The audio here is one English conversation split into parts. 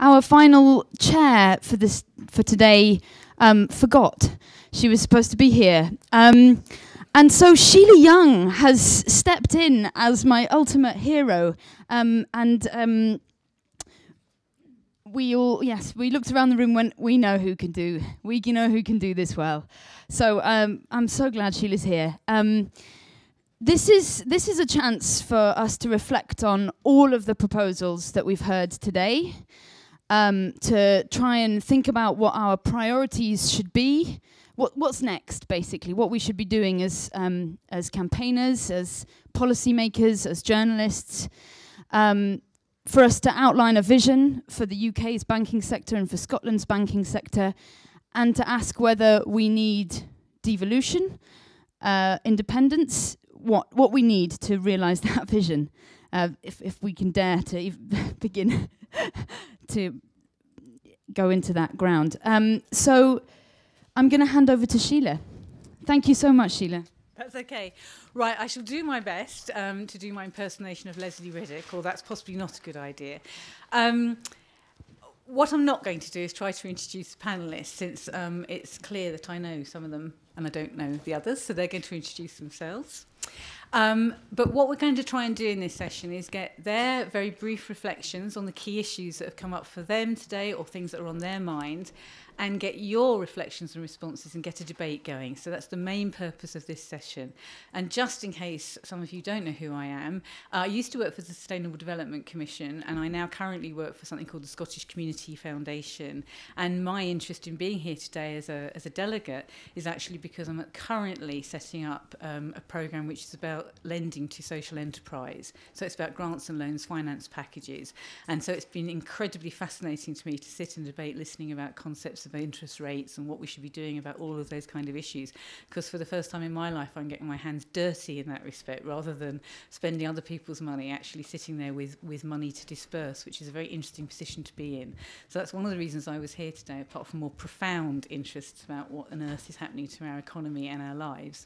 our final chair for today forgot. She was supposed to be here. And so Sheila Young has stepped in as my ultimate hero. We looked around the room when we know who can do this well. So I'm so glad Sheila's here. This is a chance for us to reflect on all of the proposals that we've heard today, to try and think about what our priorities should be, what's next, basically, what we should be doing as campaigners, as policymakers, as journalists, for us to outline a vision for the UK's banking sector and for Scotland's banking sector, and to ask whether we need devolution, independence, what we need to realise that vision, if we can dare to begin to go into that ground. So I'm going to hand over to Sheila. Thank you so much, Sheila. That's okay. Right, I shall do my best to do my impersonation of Leslie Riddick, or that's possibly not a good idea. What I'm not going to do is try to introduce the panellists, since it's clear that I know some of them and I don't know the others, so they're going to introduce themselves. But what we're going to try and do in this session is get their very brief reflections on the key issues that have come up for them today, or things that are on their mind, and get your reflections and responses and get a debate going. So that's the main purpose of this session. And just in case some of you don't know who I am, I used to work for the Sustainable Development Commission, and I now currently work for something called the Scottish Community Foundation. And my interest in being here today as a delegate is actually because I'm currently setting up a programme which is about lending to social enterprise. So it's about grants and loans, finance packages. And so it's been incredibly fascinating to me to sit and debate listening about concepts of interest rates and what we should be doing about all of those kind of issues, because for the first time in my life I'm getting my hands dirty in that respect, rather than spending other people's money, actually sitting there with money to disperse, which is a very interesting position to be in. So that's one of the reasons I was here today, apart from more profound interests about what on earth is happening to our economy and our lives.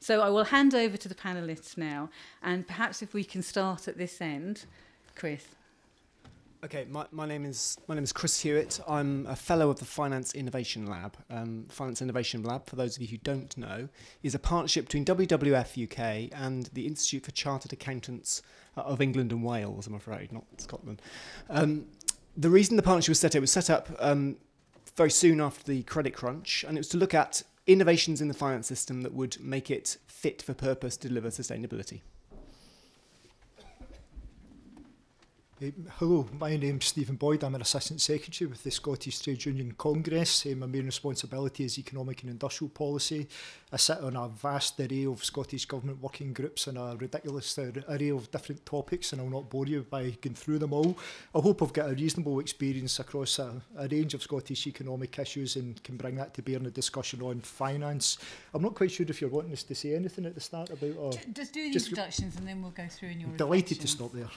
So I will hand over to the panellists now, and perhaps if we can start at this end. Chris. Okay, my name is Chris Hewitt. I'm a fellow of the Finance Innovation Lab. Finance Innovation Lab, for those of you who don't know, is a partnership between WWF UK and the Institute for Chartered Accountants of England and Wales, I'm afraid, not Scotland. The reason the partnership was set up very soon after the credit crunch, and it was to look at innovations in the finance system that would make it fit for purpose to deliver sustainability. Hello, my name's Stephen Boyd. I'm an Assistant Secretary with the Scottish Trade Union Congress. My main responsibility is economic and industrial policy. I sit on a vast array of Scottish Government working groups on a ridiculous array of different topics, and I'll not bore you by going through them all. I hope I've got a reasonable experience across a range of Scottish economic issues and can bring that to bear in a discussion on finance. I'm not quite sure if you're wanting us to say anything at the start about... Or just do the introductions and then we'll go through in your delighted to stop there.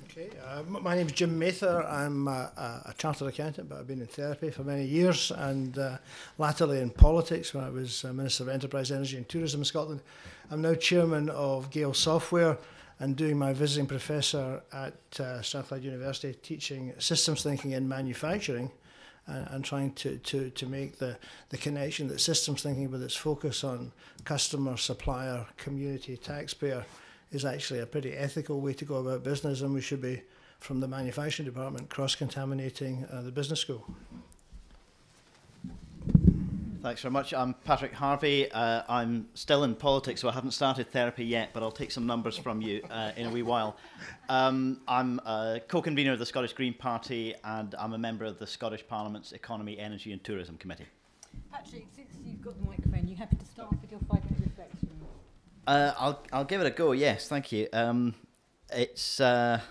Okay, my name is Jim Mather. I'm a chartered accountant, but I've been in therapy for many years, and latterly in politics when I was Minister of Enterprise, Energy and Tourism in Scotland. I'm now chairman of Gale Software and doing my visiting professor at Strathclyde University, teaching systems thinking in manufacturing and trying to make the connection that systems thinking, with its focus on customer, supplier, community, taxpayer, is actually a pretty ethical way to go about business, and we should be, from the manufacturing department, cross-contaminating the business school. Thanks very much. I'm Patrick Harvey. I'm still in politics, so I haven't started therapy yet, but I'll take some numbers from you in a wee while. I'm a co-convener of the Scottish Green Party, and I'm a member of the Scottish Parliament's Economy, Energy and Tourism Committee. Patrick, since you've got the microphone, you happy to start with your 5-minute reflection? I'll give it a go. Yes, thank you. It's a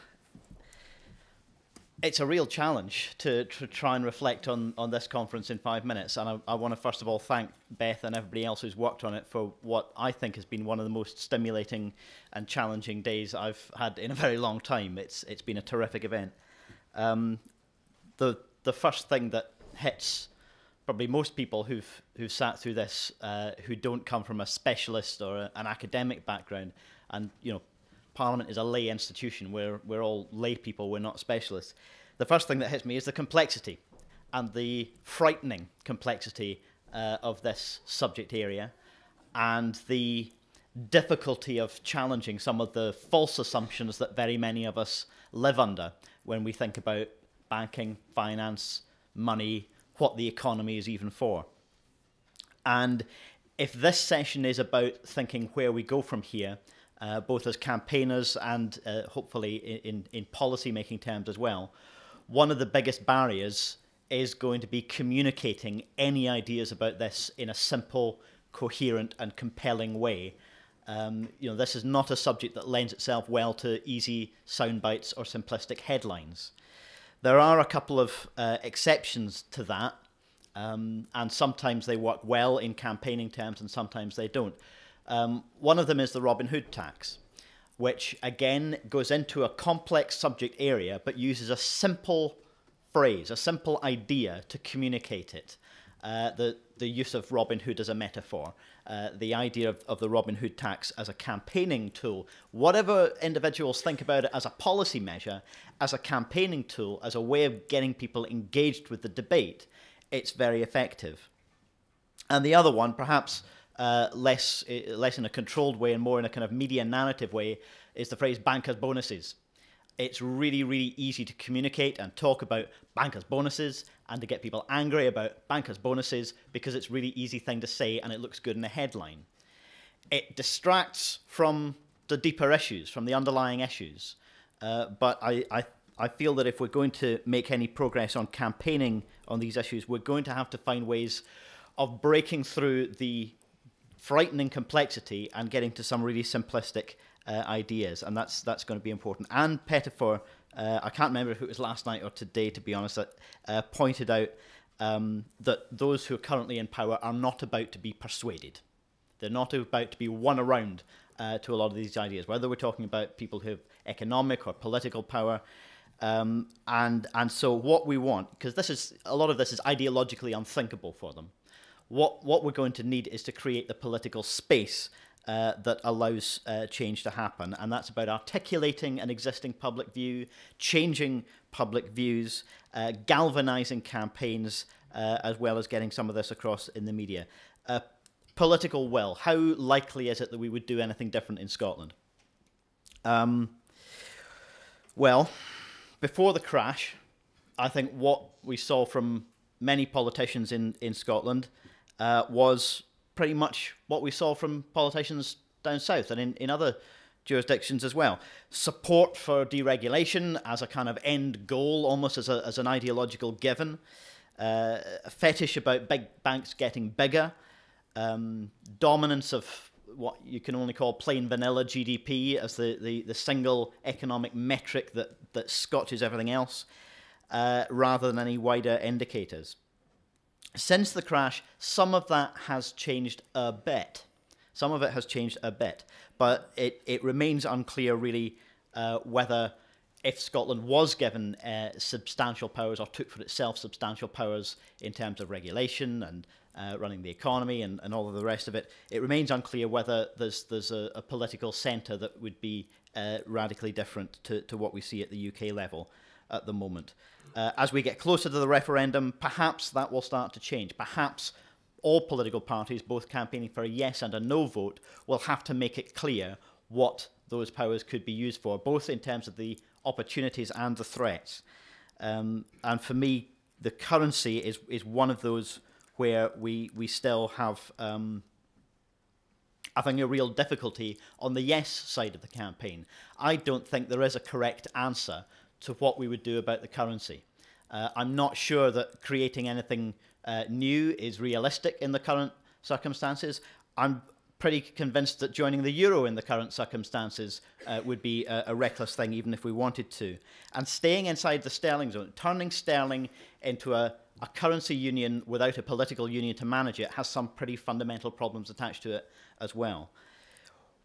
real challenge to try and reflect on this conference in 5 minutes, and I want to first of all thank Beth and everybody else who's worked on it for what I think has been one of the most stimulating and challenging days I've had in a very long time. It's been a terrific event. The first thing that hits probably most people who've sat through this who don't come from a specialist or an academic background, and Parliament is a lay institution. We're all lay people. We're not specialists. The first thing that hits me is the complexity and the frightening complexity of this subject area, and the difficulty of challenging some of the false assumptions that very many of us live under when we think about banking, finance, money, what the economy is even for. And if this session is about thinking where we go from here, both as campaigners and hopefully in policy-making terms as well, one of the biggest barriers is going to be communicating any ideas about this in a simple, coherent and compelling way. This is not a subject that lends itself well to easy sound bites or simplistic headlines. There are a couple of exceptions to that, and sometimes they work well in campaigning terms and sometimes they don't. One of them is the Robin Hood tax, which again goes into a complex subject area but uses a simple phrase, a simple idea to communicate it. The use of Robin Hood as a metaphor, the idea of the Robin Hood tax as a campaigning tool. Whatever individuals think about it as a policy measure, as a campaigning tool, as a way of getting people engaged with the debate, it's very effective. And the other one, perhaps less in a controlled way and more in a kind of media narrative way, is the phrase bankers' bonuses. It's really, really easy to communicate and talk about bankers' bonuses and to get people angry about bankers' bonuses because it's a really easy thing to say and it looks good in a headline. It distracts from the deeper issues, from the underlying issues. But I feel that if we're going to make any progress on campaigning on these issues, we're going to have to find ways of breaking through the frightening complexity and getting to some really simplistic ideas, and that's going to be important. Anne Pettifor, I can't remember if it was last night or today, to be honest, that pointed out that those who are currently in power are not about to be persuaded. They're not about to be won around to a lot of these ideas, whether we're talking about people who have economic or political power. And so what we want, because a lot of this is ideologically unthinkable for them, what we're going to need is to create the political space that allows change to happen. And that's about articulating an existing public view, changing public views, galvanizing campaigns, as well as getting some of this across in the media. Political will. How likely is it that we would do anything different in Scotland? Well, before the crash, I think what we saw from many politicians in Scotland was pretty much what we saw from politicians down south and in other jurisdictions as well. Support for deregulation as a kind of end goal, almost as an ideological given. A fetish about big banks getting bigger. Dominance of what you can only call plain vanilla GDP as the single economic metric that scotches everything else, rather than any wider indicators. Since the crash, some of that has changed a bit. Some of it has changed a bit, but it remains unclear really whether if Scotland was given substantial powers or took for itself substantial powers in terms of regulation and running the economy and all of the rest of it, it remains unclear whether there's a political centre that would be radically different to what we see at the UK level at the moment. As we get closer to the referendum, perhaps that will start to change. Perhaps all political parties, both campaigning for a yes and a no vote, will have to make it clear what those powers could be used for, both in terms of the opportunities and the threats. And for me, the currency is one of those where we still have, I think, a real difficulty on the yes side of the campaign. I don't think there is a correct answer to what we would do about the currency. I'm not sure that creating anything new is realistic in the current circumstances. I'm pretty convinced that joining the euro in the current circumstances would be a reckless thing, even if we wanted to. And staying inside the sterling zone, turning sterling into a currency union without a political union to manage it, has some pretty fundamental problems attached to it as well.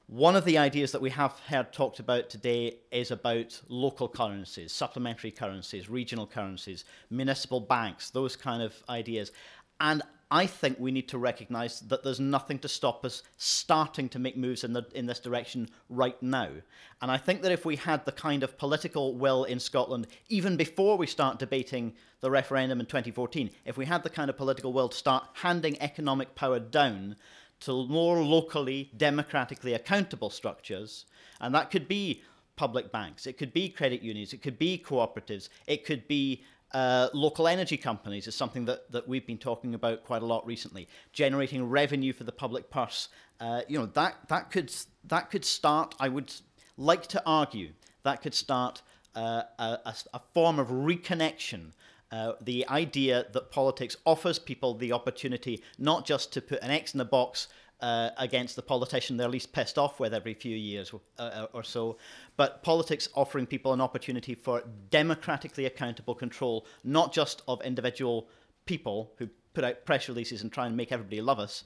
One of the ideas that we have heard talked about today is about local currencies, supplementary currencies, regional currencies, municipal banks, those kind of ideas. And I think we need to recognise that there's nothing to stop us starting to make moves in this direction right now. And I think that if we had the kind of political will in Scotland, even before we start debating the referendum in 2014, if we had the kind of political will to start handing economic power down to more locally, democratically accountable structures, and that could be public banks, it could be credit unions, it could be cooperatives, it could be local energy companies, is something that we've been talking about quite a lot recently. Generating revenue for the public purse, that could start. I would like to argue that could start a form of reconnection. The idea that politics offers people the opportunity not just to put an X in the box against the politician they're least pissed off with every few years or so, but politics offering people an opportunity for democratically accountable control, not just of individual people who put out press releases and try and make everybody love us,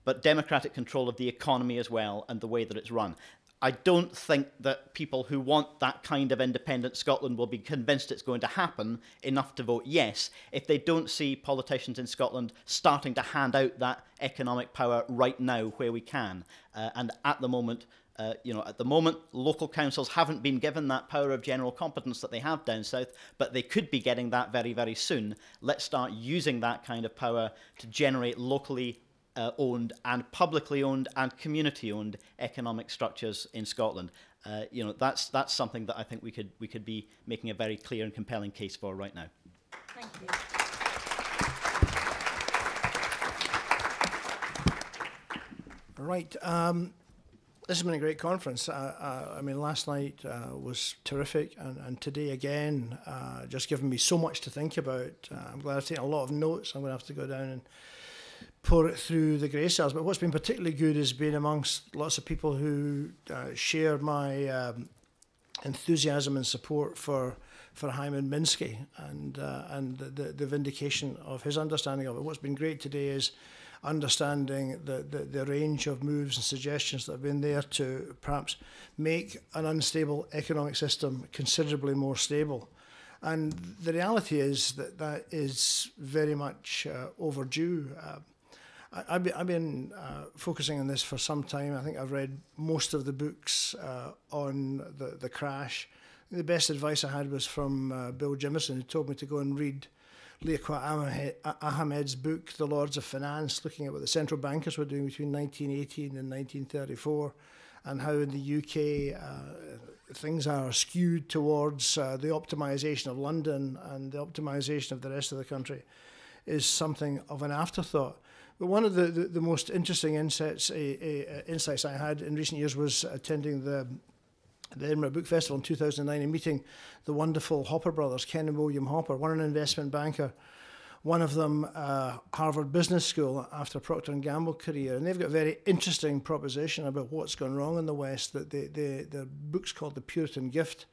but democratic control of the economy as well and the way that it's run. I don't think that people who want that kind of independent Scotland will be convinced it's going to happen enough to vote yes if they don't see politicians in Scotland starting to hand out that economic power right now where we can. And at the moment, local councils haven't been given that power of general competence that they have down south, but they could be getting that very, very soon. Let's start using that kind of power to generate locally owned and publicly owned and community owned economic structures in Scotland. That's something that I think we could be making a very clear and compelling case for right now. Thank you. Right. This has been a great conference. I mean, last night was terrific, and today again, just given me so much to think about. I'm glad I've taken a lot of notes. I'm going to have to go down and pour it through the grey cells. But what's been particularly good has been amongst lots of people who share my enthusiasm and support for Hyman Minsky and the vindication of his understanding of it. What's been great today is understanding the range of moves and suggestions that have been there to perhaps make an unstable economic system considerably more stable. And the reality is that is very much overdue. I've been focusing on this for some time. I think I've read most of the books on the crash. The best advice I had was from Bill Jimison, who told me to go and read Liaquat Ahmed's book, The Lords of Finance, looking at what the central bankers were doing between 1918 and 1934, and how in the UK things are skewed towards the optimisation of London and the optimisation of the rest of the country is something of an afterthought. But one of the most interesting insights I had in recent years was attending the Edinburgh Book Festival in 2009 and meeting the wonderful Hopper brothers, Ken and William Hopper, one an investment banker, one of them Harvard Business School after a Procter & Gamble career. And they've got a very interesting proposition about what's gone wrong in the West. That the book's called The Puritan Gift.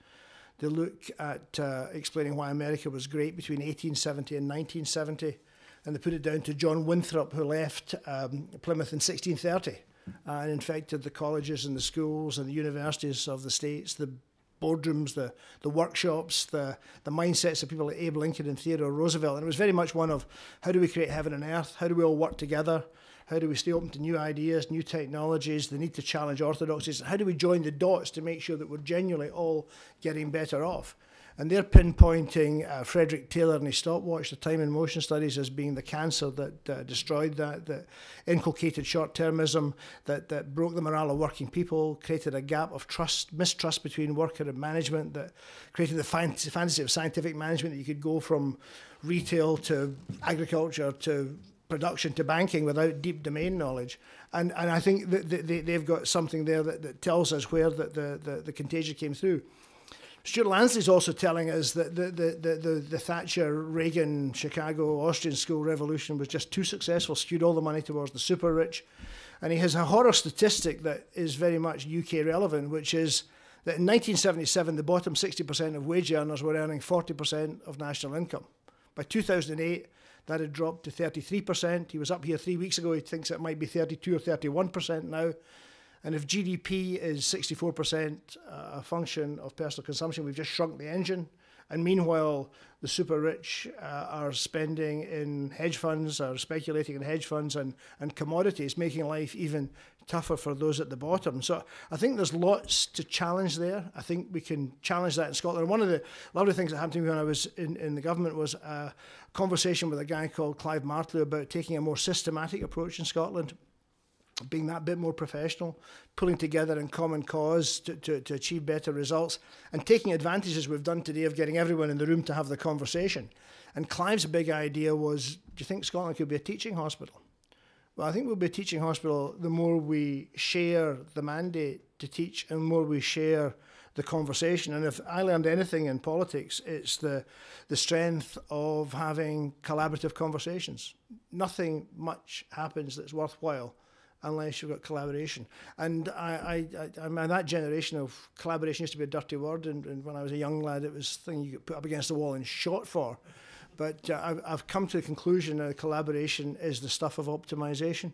They look at explaining why America was great between 1870 and 1970. And they put it down to John Winthrop, who left Plymouth in 1630 and infected the colleges and the schools and the universities of the States, the boardrooms, the workshops, the mindsets of people like Abe Lincoln and Theodore Roosevelt. And it was very much one of, how do we create heaven and earth? How do we all work together? How do we stay open to new ideas, new technologies, the need to challenge orthodoxies? How do we join the dots to make sure that we're genuinely all getting better off? And they're pinpointing Frederick Taylor and his stopwatch, the time and motion studies, as being the cancer that destroyed that inculcated short-termism, that broke the morale of working people, created a gap of mistrust between worker and management, that created the fantasy of scientific management, that you could go from retail to agriculture to production to banking without deep domain knowledge. And I think that they've got something there that tells us where the contagion came through. Stuart Lansley's also telling us that the Thatcher, Reagan, Chicago, Austrian school revolution was just too successful, skewed all the money towards the super rich. And he has a horror statistic that is very much UK relevant, which is that in 1977, the bottom 60% of wage earners were earning 40% of national income. By 2008, that had dropped to 33%. He was up here 3 weeks ago. He thinks it might be 32 or 31% now. And if GDP is 64% a function of personal consumption, we've just shrunk the engine. And meanwhile, the super rich are spending in hedge funds, are speculating in hedge funds and commodities, making life even tougher for those at the bottom. So I think there's lots to challenge there. I think we can challenge that in Scotland. One of the lovely things that happened to me when I was in the government was a conversation with a guy called Clive Martley about taking a more systematic approach in Scotland, being that bit more professional, pulling together in common cause to achieve better results, and taking advantage, as we've done today, of getting everyone in the room to have the conversation. And Clive's big idea was, do you think Scotland could be a teaching hospital? Well, I think we'll be a teaching hospital the more we share the mandate to teach and the more we share the conversation. And if I learned anything in politics, it's the strength of having collaborative conversations. Nothing much happens that's worthwhile unless you've got collaboration. And I'm that generation of collaboration used to be a dirty word, and when I was a young lad, it was a thing you get put up against the wall and shot for. But I've come to the conclusion that collaboration is the stuff of optimization,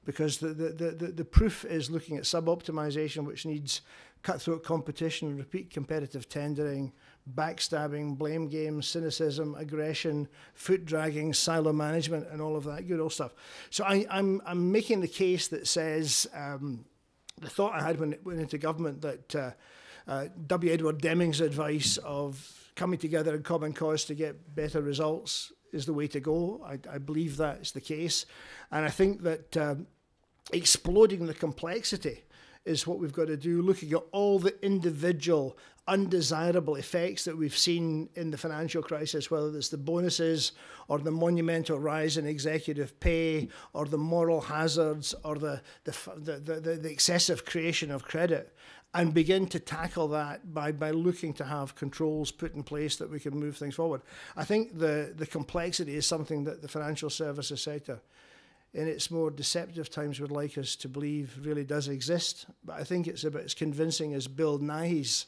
because the proof is looking at sub-optimization, which needs cutthroat competition, repeat competitive tendering, backstabbing, blame games, cynicism, aggression, foot dragging, silo management, and all of that good old stuff. So I'm making the case that says the thought I had when it went into government that W. Edward Deming's advice of coming together in common cause to get better results is the way to go. I believe that's the case. And I think that exploding the complexity is what we've got to do, looking at all the individual undesirable effects that we've seen in the financial crisis, whether it's the bonuses or the monumental rise in executive pay or the moral hazards or the excessive creation of credit, and begin to tackle that by looking to have controls put in place that we can move things forward. I think the complexity is something that the financial services sector in its more deceptive times would like us to believe really does exist. But I think it's about as convincing as Bill Nighy's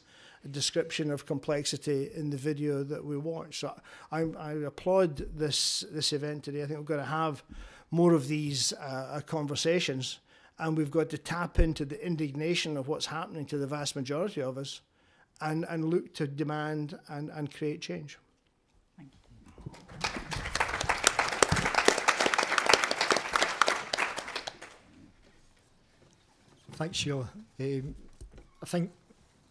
description of complexity in the video that we watched. So I applaud this event today. I think we've got to have more of these conversations, and we've got to tap into the indignation of what's happening to the vast majority of us and look to demand and create change. Thank you. Thanks, Sheila. I think,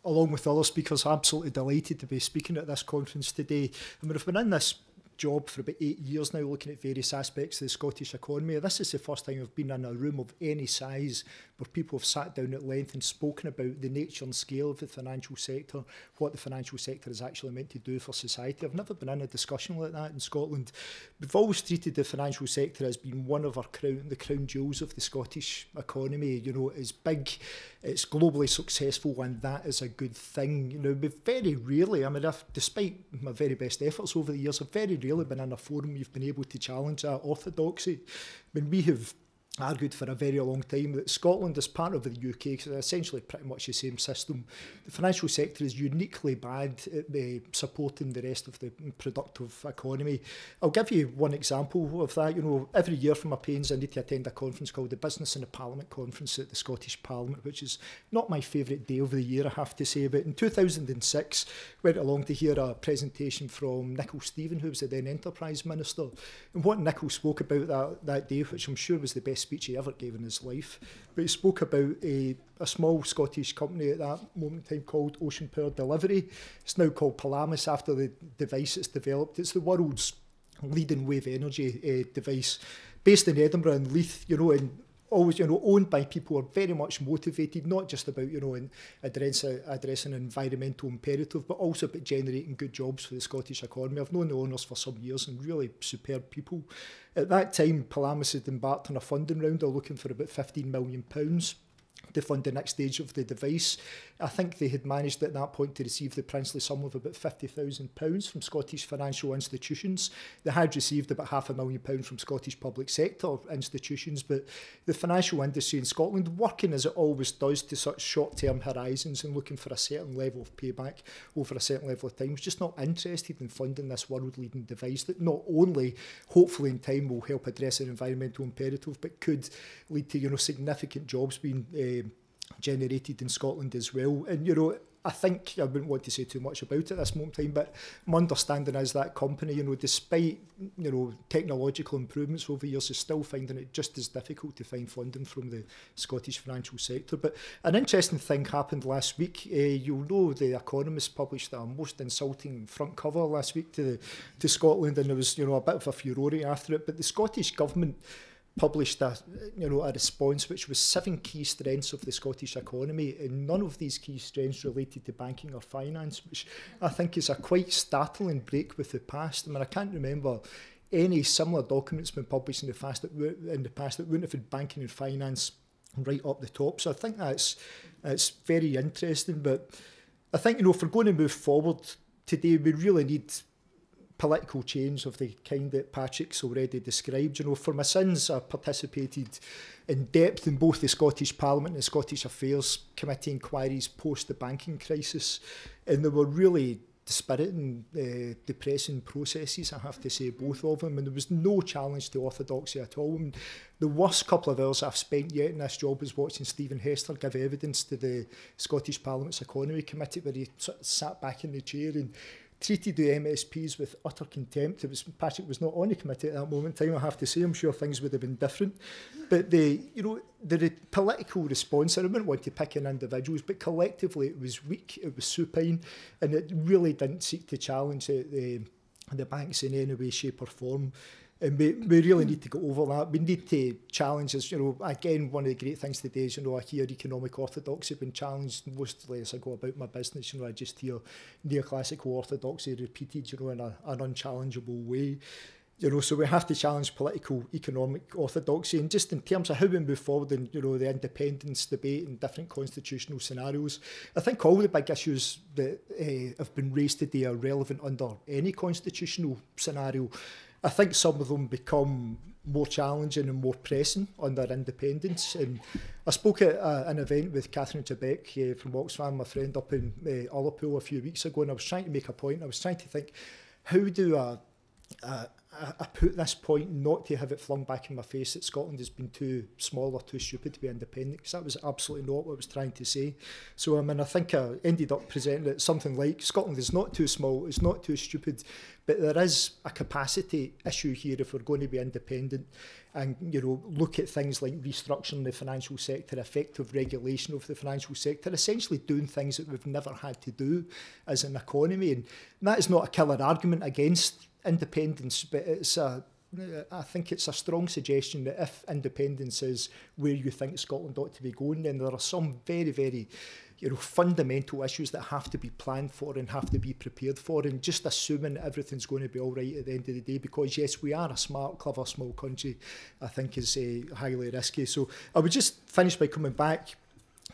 along with other speakers, I'm absolutely delighted to be speaking at this conference today. I mean, I've been in this job for about 8 years now, looking at various aspects of the Scottish economy. This is the first time I've been in a room of any size where people have sat down at length and spoken about the nature and scale of the financial sector, what the financial sector is actually meant to do for society. I've never been in a discussion like that in Scotland. We've always treated the financial sector as being one of the crown jewels of the Scottish economy. You know, it's big, it's globally successful, and that is a good thing. You know, we've very rarely, I mean, despite my very best efforts over the years, I've very rarely been in a forum we've been able to challenge that orthodoxy. I mean, we have argued for a very long time that Scotland is part of the UK, because it's essentially pretty much the same system. The financial sector is uniquely bad at supporting the rest of the productive economy. I'll give you one example of that. You know, every year for my pains, I need to attend a conference called the Business in the Parliament Conference at the Scottish Parliament, which is not my favourite day of the year, I have to say. But in 2006, went along to hear a presentation from Nicola Stephen, who was the then Enterprise Minister. And what Nicola spoke about that day, which I'm sure was the best speech he ever gave in his life, but he spoke about a small Scottish company at that moment in time called Ocean Power Delivery. It's now called Polamis after the device it's developed. It's the world's leading wave energy device, based in Edinburgh and Leith, you know, and always, you know, owned by people who are very much motivated, not just about, you know, addressing an environmental imperative, but also about generating good jobs for the Scottish economy. I've known the owners for some years and really superb people. At that time, Polamis had embarked on a funding round. They're looking for about £15 million to fund the next stage of the device. I think they had managed at that point to receive the princely sum of about £50,000 from Scottish financial institutions. They had received about £500,000 from Scottish public sector institutions, but the financial industry in Scotland, working as it always does to such short-term horizons and looking for a certain level of payback over a certain level of time, was just not interested in funding this world-leading device that not only, hopefully in time, will help address an environmental imperative, but could lead to, you know, significant jobs being generated in Scotland as well. And, you know, I think I wouldn't want to say too much about it at this moment in time, but my understanding is that company, you know, despite, you know, technological improvements over the years, is still finding it just as difficult to find funding from the Scottish financial sector. But an interesting thing happened last week. You'll know The Economist published a most insulting front cover last week to Scotland, and there was, you know, a bit of a furore after it. But the Scottish Government published a response which was 7 key strengths of the Scottish economy, and none of these key strengths related to banking or finance, which I think is a quite startling break with the past. I mean, I can't remember any similar documents been published in the past that wouldn't have had banking and finance right up the top. So I think that's very interesting. But I think, you know, if we're going to move forward today, we really need political change of the kind that Patrick's already described. You know, for my sins, I participated in depth in both the Scottish Parliament and the Scottish Affairs Committee inquiries post the banking crisis, and they were really dispiriting, depressing processes, I have to say, both of them, and there was no challenge to orthodoxy at all. And the worst couple of hours I've spent yet in this job was watching Stephen Hester give evidence to the Scottish Parliament's Economy Committee, where he sort of sat back in the chair and treated the MSPs with utter contempt. Patrick was not on the committee at that moment in time, I have to say. I'm sure things would have been different. But the political response, I wouldn't want to pick on individuals, but collectively it was weak, it was supine, and it really didn't seek to challenge the banks in any way, shape or form. And we really need to go over that. We need to challenge us. You know, again, one of the great things today is, you know, I hear economic orthodoxy being challenged mostly as I go about my business. You know, I just hear neoclassical orthodoxy repeated, you know, in an unchallengeable way. You know, so we have to challenge political economic orthodoxy, and just in terms of how we move forward in, you know, the independence debate and different constitutional scenarios, I think all the big issues that have been raised today are relevant under any constitutional scenario. I think some of them become more challenging and more pressing under independence. And I spoke at an event with Catherine Trebek from Oxfam, my friend up in Ullapool a few weeks ago, and I was trying to make a point. I was trying to think, how do I put this point not to have it flung back in my face that Scotland has been too small or too stupid to be independent, because that was absolutely not what I was trying to say. So I mean, I think I ended up presenting it something like, Scotland is not too small, it's not too stupid, but there is a capacity issue here if we're going to be independent, and, you know, look at things like restructuring the financial sector, effective regulation of the financial sector, essentially doing things that we've never had to do as an economy. And that is not a killer argument against independence, but I think it's a strong suggestion that if independence is where you think Scotland ought to be going, then there are some very, very, you know, fundamental issues that have to be planned for and have to be prepared for, and just assuming that everything's going to be all right at the end of the day, because yes, we are a smart, clever, small country, I think is highly risky. So I would just finish by coming back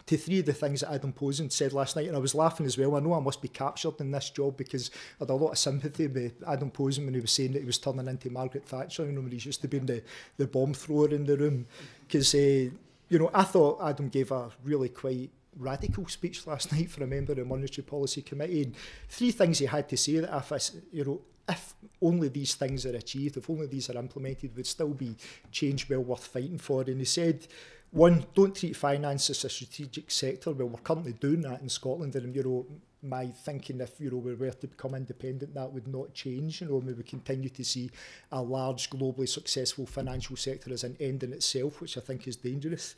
to 3 of the things that Adam Posen said last night, and I was laughing as well. I know I must be captured in this job because I had a lot of sympathy with Adam Posen when he was saying that he was turning into Margaret Thatcher, you know, when he's used to being the bomb thrower in the room. Because, you know, I thought Adam gave a really quite radical speech last night for a member of the Monetary Policy Committee, and 3 things he had to say that if only these things are achieved, if only these are implemented, would still be change well worth fighting for. And he said, 1, don't treat finance as a strategic sector. Well, we're currently doing that in Scotland, and, you know, my thinking, if, you know, we were to become independent, that would not change. You know, we would continue to see a large, globally successful financial sector as an end in itself, which I think is dangerous.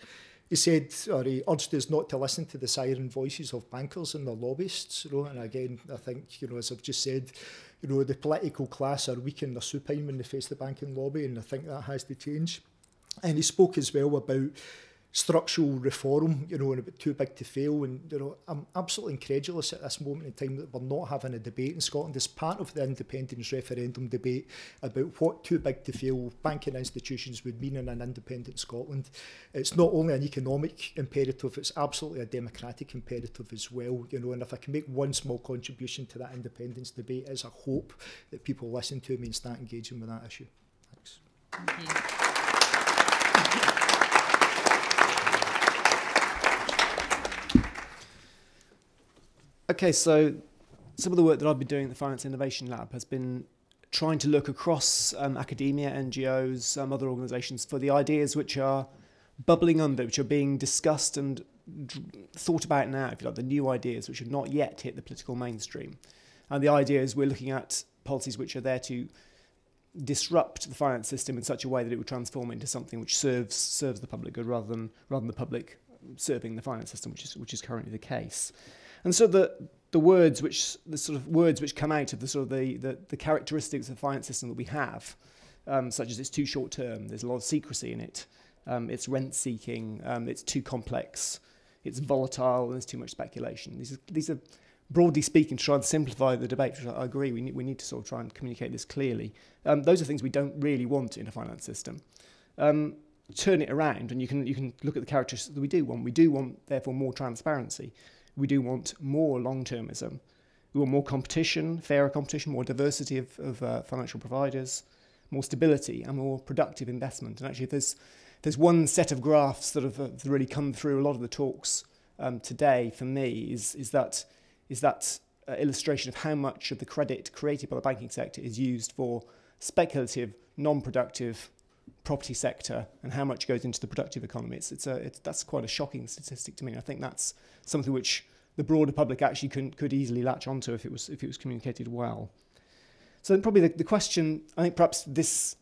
He said, or he urged us not to listen to the siren voices of bankers and their lobbyists. You know, and again, I think, you know, as I've just said, you know, the political class are weak and they're supine when they face the banking lobby, and I think that has to change. And he spoke as well about structural reform, you know, and about too big to fail. And, you know, I'm absolutely incredulous at this moment in time that we're not having a debate in Scotland as part of the independence referendum debate about what too big to fail banking institutions would mean in an independent Scotland. It's not only an economic imperative, it's absolutely a democratic imperative as well, you know, and if I can make one small contribution to that independence debate, it's a hope that people listen to me and start engaging with that issue. Thanks. Thank you. Okay, so some of the work that I've been doing at the Finance Innovation Lab has been trying to look across academia, NGOs, other organisations for the ideas which are bubbling under, which are being discussed and thought about now, if you like, the new ideas which have not yet hit the political mainstream. And the idea is we're looking at policies which are there to disrupt the finance system in such a way that it would transform into something which serves the public good rather than the public serving the finance system, which is currently the case. And so the sort of words which come out of the characteristics of the finance system that we have, such as it's too short term, there's a lot of secrecy in it, it's rent seeking, it's too complex, it's volatile, and there's too much speculation. These are broadly speaking, to try and simplify the debate, which I agree, we need to sort of try and communicate this clearly. Those are things we don't really want in a finance system. Turn it around, and you can look at the characteristics that we do want. We do want, therefore, more transparency. We do want more long-termism. We want more competition, fairer competition, more diversity of financial providers, more stability, and more productive investment. And actually, if there's one set of graphs that have really come through a lot of the talks today for me is that illustration of how much of the credit created by the banking sector is used for speculative, non-productive property sector, and how much goes into the productive economy. That's quite a shocking statistic to me. I think that's something which the broader public actually could easily latch onto if it was communicated well. So then probably the question, I think perhaps this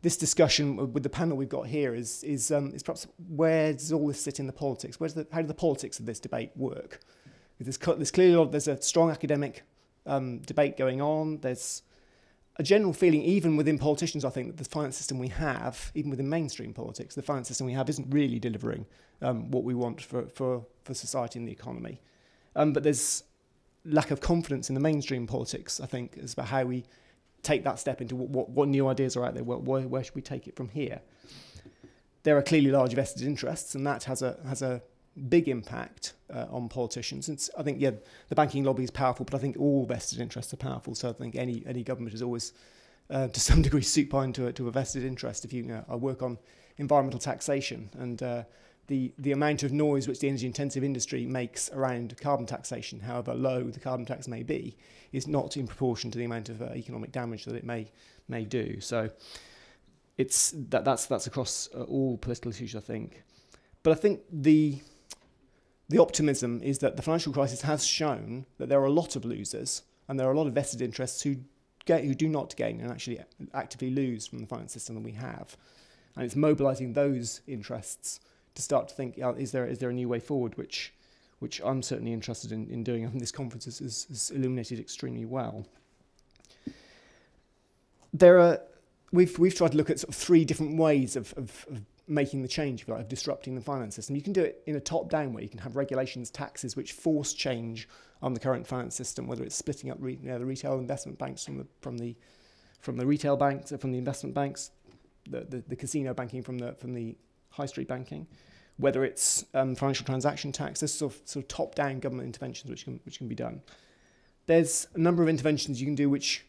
discussion with the panel we've got here is perhaps where does all this sit in the politics? How do the politics of this debate work? There's clearly there's a strong academic debate going on. There's a general feeling, even within politicians, I think, that the finance system we have, even within mainstream politics, the finance system we have isn't really delivering what we want for society and the economy. But there's lack of confidence in the mainstream politics, I think, as about how we take that step into what new ideas are out there. Where should we take it from here? There are clearly large vested interests, and that has a big impact on politicians. And I think, the banking lobby is powerful, but I think all vested interests are powerful. So I think any government is always, to some degree, supine to a vested interest. I work on environmental taxation, and the amount of noise which the energy-intensive industry makes around carbon taxation, however low the carbon tax may be, is not in proportion to the amount of economic damage that it may do. So that's across all political issues, I think. But I think the optimism is that the financial crisis has shown that there are a lot of losers, and there are a lot of vested interests who do not gain and actually actively lose from the finance system that we have. And it's mobilising those interests to start to think, is there a new way forward, which I'm certainly interested in doing. I think this conference is illuminated extremely well. We've tried to look at sort of three different ways of making the change, if you like, of disrupting the finance system. You can do it in a top-down way. You can have regulations, taxes, which force change on the current finance system, whether it's splitting up the retail investment banks from the retail banks, from the investment banks, the casino banking from the high street banking, whether it's financial transaction tax. There's sort of top-down government interventions which can be done. There's a number of interventions you can do which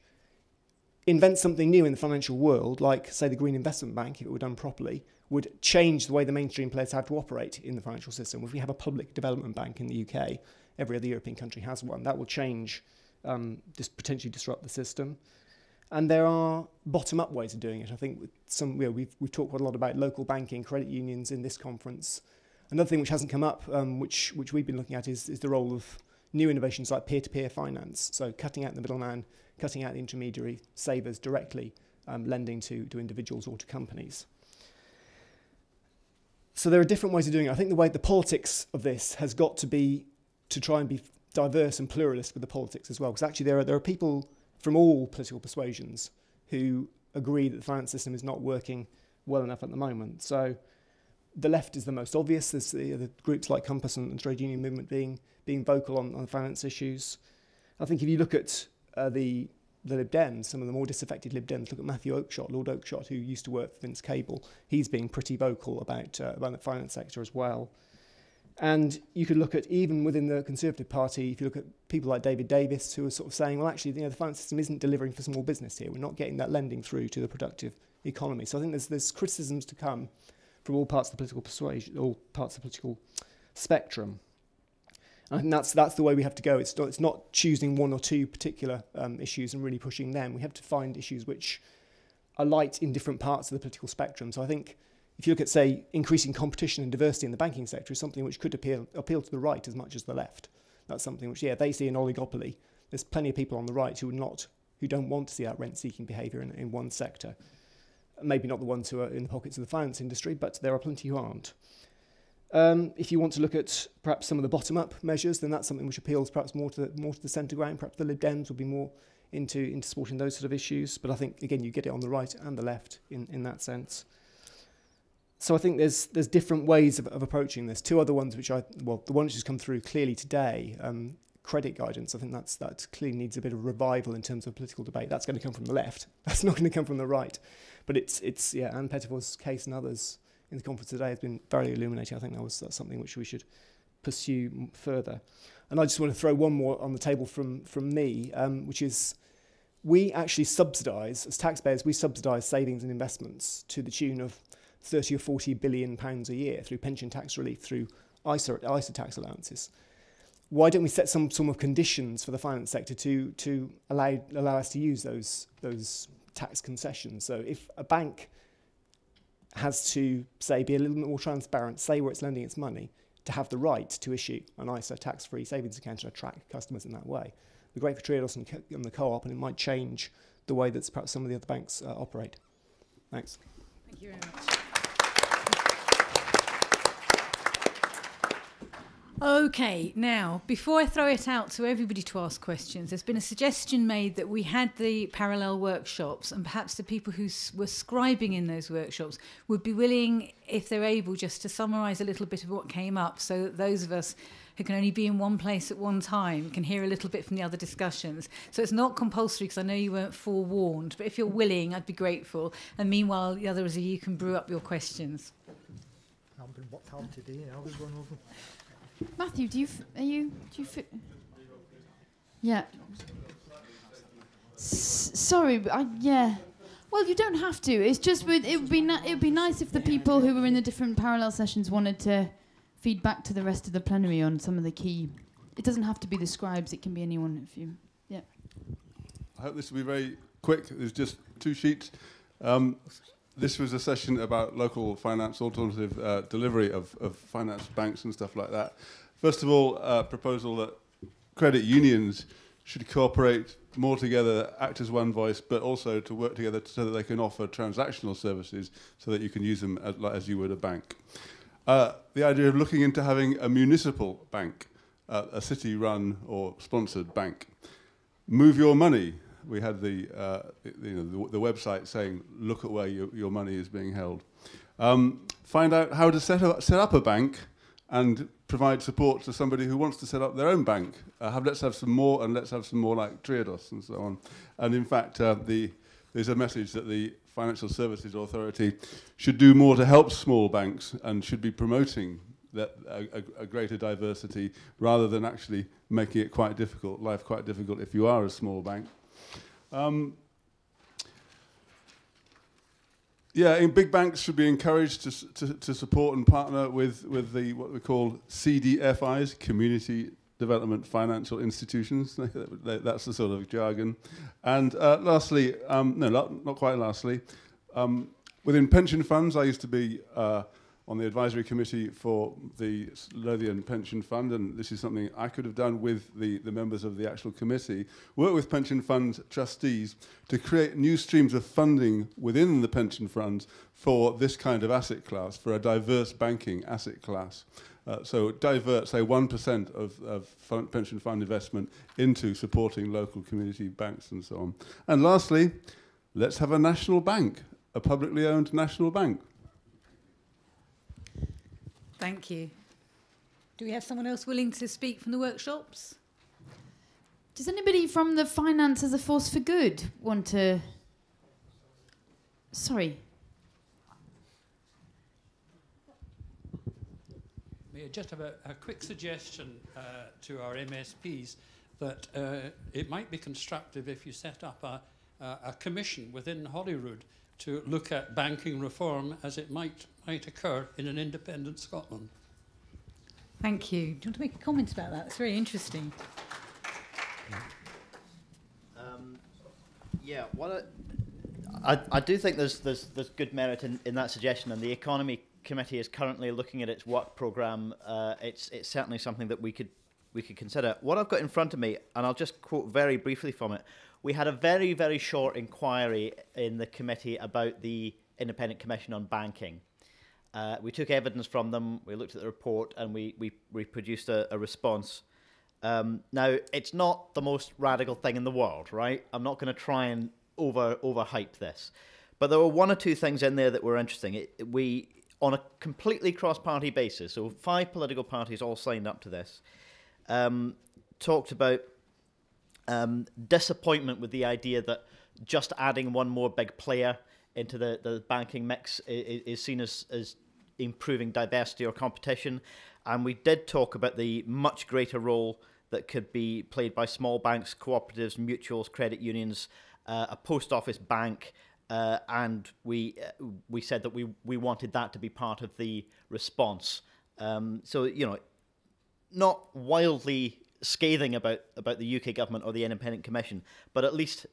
invent something new in the financial world, like, say, the Green Investment Bank, if it were done properly, would change the way the mainstream players have to operate in the financial system. If we have a public development bank in the UK, every other European country has one, that will change, potentially disrupt the system. And there are bottom-up ways of doing it. I think we've talked quite a lot about local banking, credit unions in this conference. Another thing which hasn't come up, which we've been looking at, is the role of new innovations like peer-to-peer finance. So cutting out the middleman, cutting out the intermediary, savers directly lending to individuals or to companies. So there are different ways of doing it. I think the politics of this has got to be to try and be diverse and pluralist with the politics as well. Because actually there are people from all political persuasions who agree that the finance system is not working well enough at the moment. So the left is the most obvious. There's the groups like Compass and the trade union movement being vocal on finance issues. I think if you look at the Lib Dems, some of the more disaffected Lib Dems, look at Matthew Oakeshott, Lord Oakeshott, who used to work for Vince Cable. He's being pretty vocal about the finance sector as well. And you could look at, even within the Conservative Party, if you look at people like David Davis, who are sort of saying, well, actually, the finance system isn't delivering for small business here. We're not getting that lending through to the productive economy. So I think there's criticisms to come from all parts of the political persuasion, all parts of the political spectrum. I think that's the way we have to go. It's not choosing one or two particular issues and really pushing them. We have to find issues which are light in different parts of the political spectrum. So I think, if you look at, say, increasing competition and diversity in the banking sector, is something which could appeal to the right as much as the left. That's something which, yeah, they see an oligopoly. There's plenty of people on the right who don't want to see that rent-seeking behaviour in one sector. Maybe not the ones who are in the pockets of the finance industry, but there are plenty who aren't. If you want to look at perhaps some of the bottom-up measures, then that's something which appeals perhaps more to the centre ground. Perhaps the Lib Dems would be more into supporting those sort of issues. But I think, again, you get it on the right and the left in that sense. So I think there's different ways of approaching this. Two other ones which the one which has come through clearly today, credit guidance. I think that clearly needs a bit of revival in terms of political debate. That's going to come from the left. That's not going to come from the right. But it's Anne Pettifor's case and others in the conference today has been very illuminating. I think that's something which we should pursue further. And I just want to throw one more on the table from me, which is we actually subsidise, as taxpayers, we subsidise savings and investments to the tune of 30 or 40 billion pounds a year through pension tax relief, through ISA tax allowances. Why don't we set some sort of conditions for the finance sector to allow us to use those tax concessions? So if a bank has to, say, be a little bit more transparent, say where it's lending its money, to have the right to issue an ISA tax-free savings account and attract customers in that way. It'd be great for Triodos and the Co-op, and it might change the way that perhaps some of the other banks operate. Thanks. Thank you very much. Okay, now, before I throw it out to everybody to ask questions, there's been a suggestion made that we had the parallel workshops, and perhaps the people who were scribing in those workshops would be willing, if they're able, just to summarise a little bit of what came up, so that those of us who can only be in one place at one time can hear a little bit from the other discussions. So it's not compulsory, because I know you weren't forewarned, but if you're willing, I'd be grateful. And meanwhile, the others of you can brew up your questions. I've been worked hard today. I was one of them. Matthew, do you yeah. Sorry, but yeah. Well, you don't have to. It's just it would be nice if the people who were in the different parallel sessions wanted to feed back to the rest of the plenary on some of the key. It doesn't have to be the scribes. It can be anyone. Yeah. I hope this will be very quick. There's just 2 sheets. This was a session about local finance, alternative delivery of finance banks and stuff like that. First of all, a proposal that credit unions should cooperate more together, act as one voice, but also to work together so that they can offer transactional services so that you can use them as you would a bank. The idea of looking into having a municipal bank, a city-run or sponsored bank. Move your money. We had the website saying, look at where your money is being held. Find out how to set up a bank and provide support to somebody who wants to set up their own bank. Let's have some more, and let's have some more like Triodos and so on. And in fact, there's a message that the Financial Services Authority should do more to help small banks and should be promoting that a greater diversity rather than actually making it life quite difficult if you are a small bank. Big banks should be encouraged to support and partner with what we call CDFIs, Community Development Financial Institutions. That's the sort of jargon. And lastly, not quite lastly, within pension funds, I used to be on the advisory committee for the Lothian Pension Fund, and this is something I could have done with the members of the actual committee, work with pension fund trustees to create new streams of funding within the pension funds for this kind of asset class, for a diverse banking asset class. So divert, say, 1% of pension fund investment into supporting local community banks and so on. And lastly, let's have a national bank, a publicly owned national bank. Thank you. Do we have someone else willing to speak from the workshops? Does anybody from the Finance as a Force for Good want to... Sorry. May I just have a quick suggestion to our MSPs that it might be constructive if you set up a commission within Holyrood to look at banking reform as it might occur in an independent Scotland. Thank you. Do you want to make a comment about that? It's very interesting. I do think there's good merit in that suggestion, and the Economy Committee is currently looking at its work programme. It's certainly something that we could consider. What I've got in front of me, and I'll just quote very briefly from it, we had a very, very short inquiry in the committee about the Independent Commission on Banking. We took evidence from them, we looked at the report, and we produced a response. Now, it's not the most radical thing in the world, right? I'm not going to try and overhype this. But there were one or two things in there that were interesting. We, on a completely cross-party basis, so 5 political parties all signed up to this, talked about disappointment with the idea that just adding one more big player into the banking mix is seen as improving diversity or competition. And we did talk about the much greater role that could be played by small banks, cooperatives, mutuals, credit unions, a post office bank, and we said that we wanted that to be part of the response. So, you know, not wildly scathing about the UK government or the Independent Commission, but at least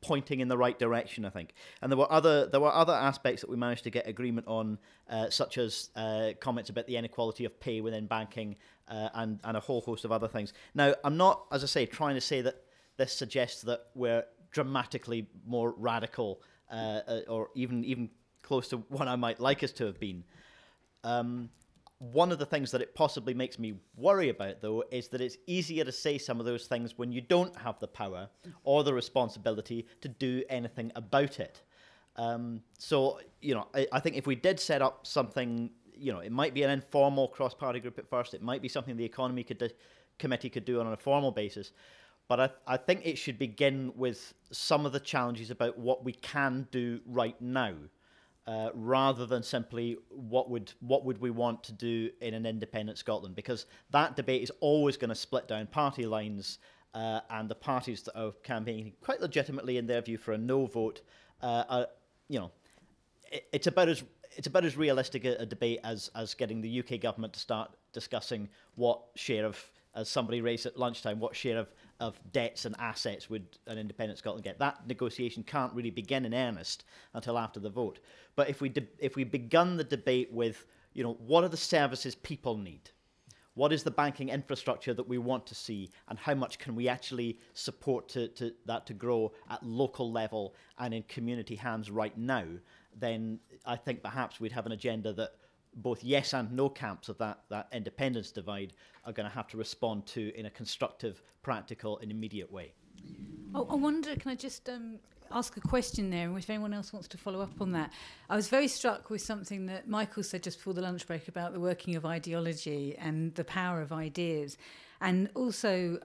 pointing in the right direction, I think. And there were other aspects that we managed to get agreement on, such as comments about the inequality of pay within banking, and a whole host of other things. Now, I'm not, as I say, trying to say that this suggests that we're dramatically more radical, or even close to what I might like us to have been. One of the things that it possibly makes me worry about, though, is that it's easier to say some of those things when you don't have the power or the responsibility to do anything about it. So, you know, I think if we did set up something, you know, it might be an informal cross-party group at first. It might be something the Economy Committee could do on a formal basis. But I think it should begin with some of the challenges about what we can do right now. Rather than simply what would we want to do in an independent Scotland, because that debate is always going to split down party lines, and the parties that are campaigning quite legitimately in their view for a no vote, you know, it's about as realistic a debate as getting the UK government to start discussing what share of, as somebody raised at lunchtime, what share of debts and assets would an independent Scotland get. That negotiation can't really begin in earnest until after the vote. But if we begun the debate with, you know, what are the services people need? What is the banking infrastructure that we want to see, and how much can we actually support that to grow at local level and in community hands right now, then I think perhaps we'd have an agenda that both yes and no camps of that independence divide are going to have to respond to in a constructive, practical and immediate way. Oh, I wonder, can I just ask a question there, and if anyone else wants to follow up on that? I was very struck with something that Michael said just before the lunch break about the working of ideology and the power of ideas. And also,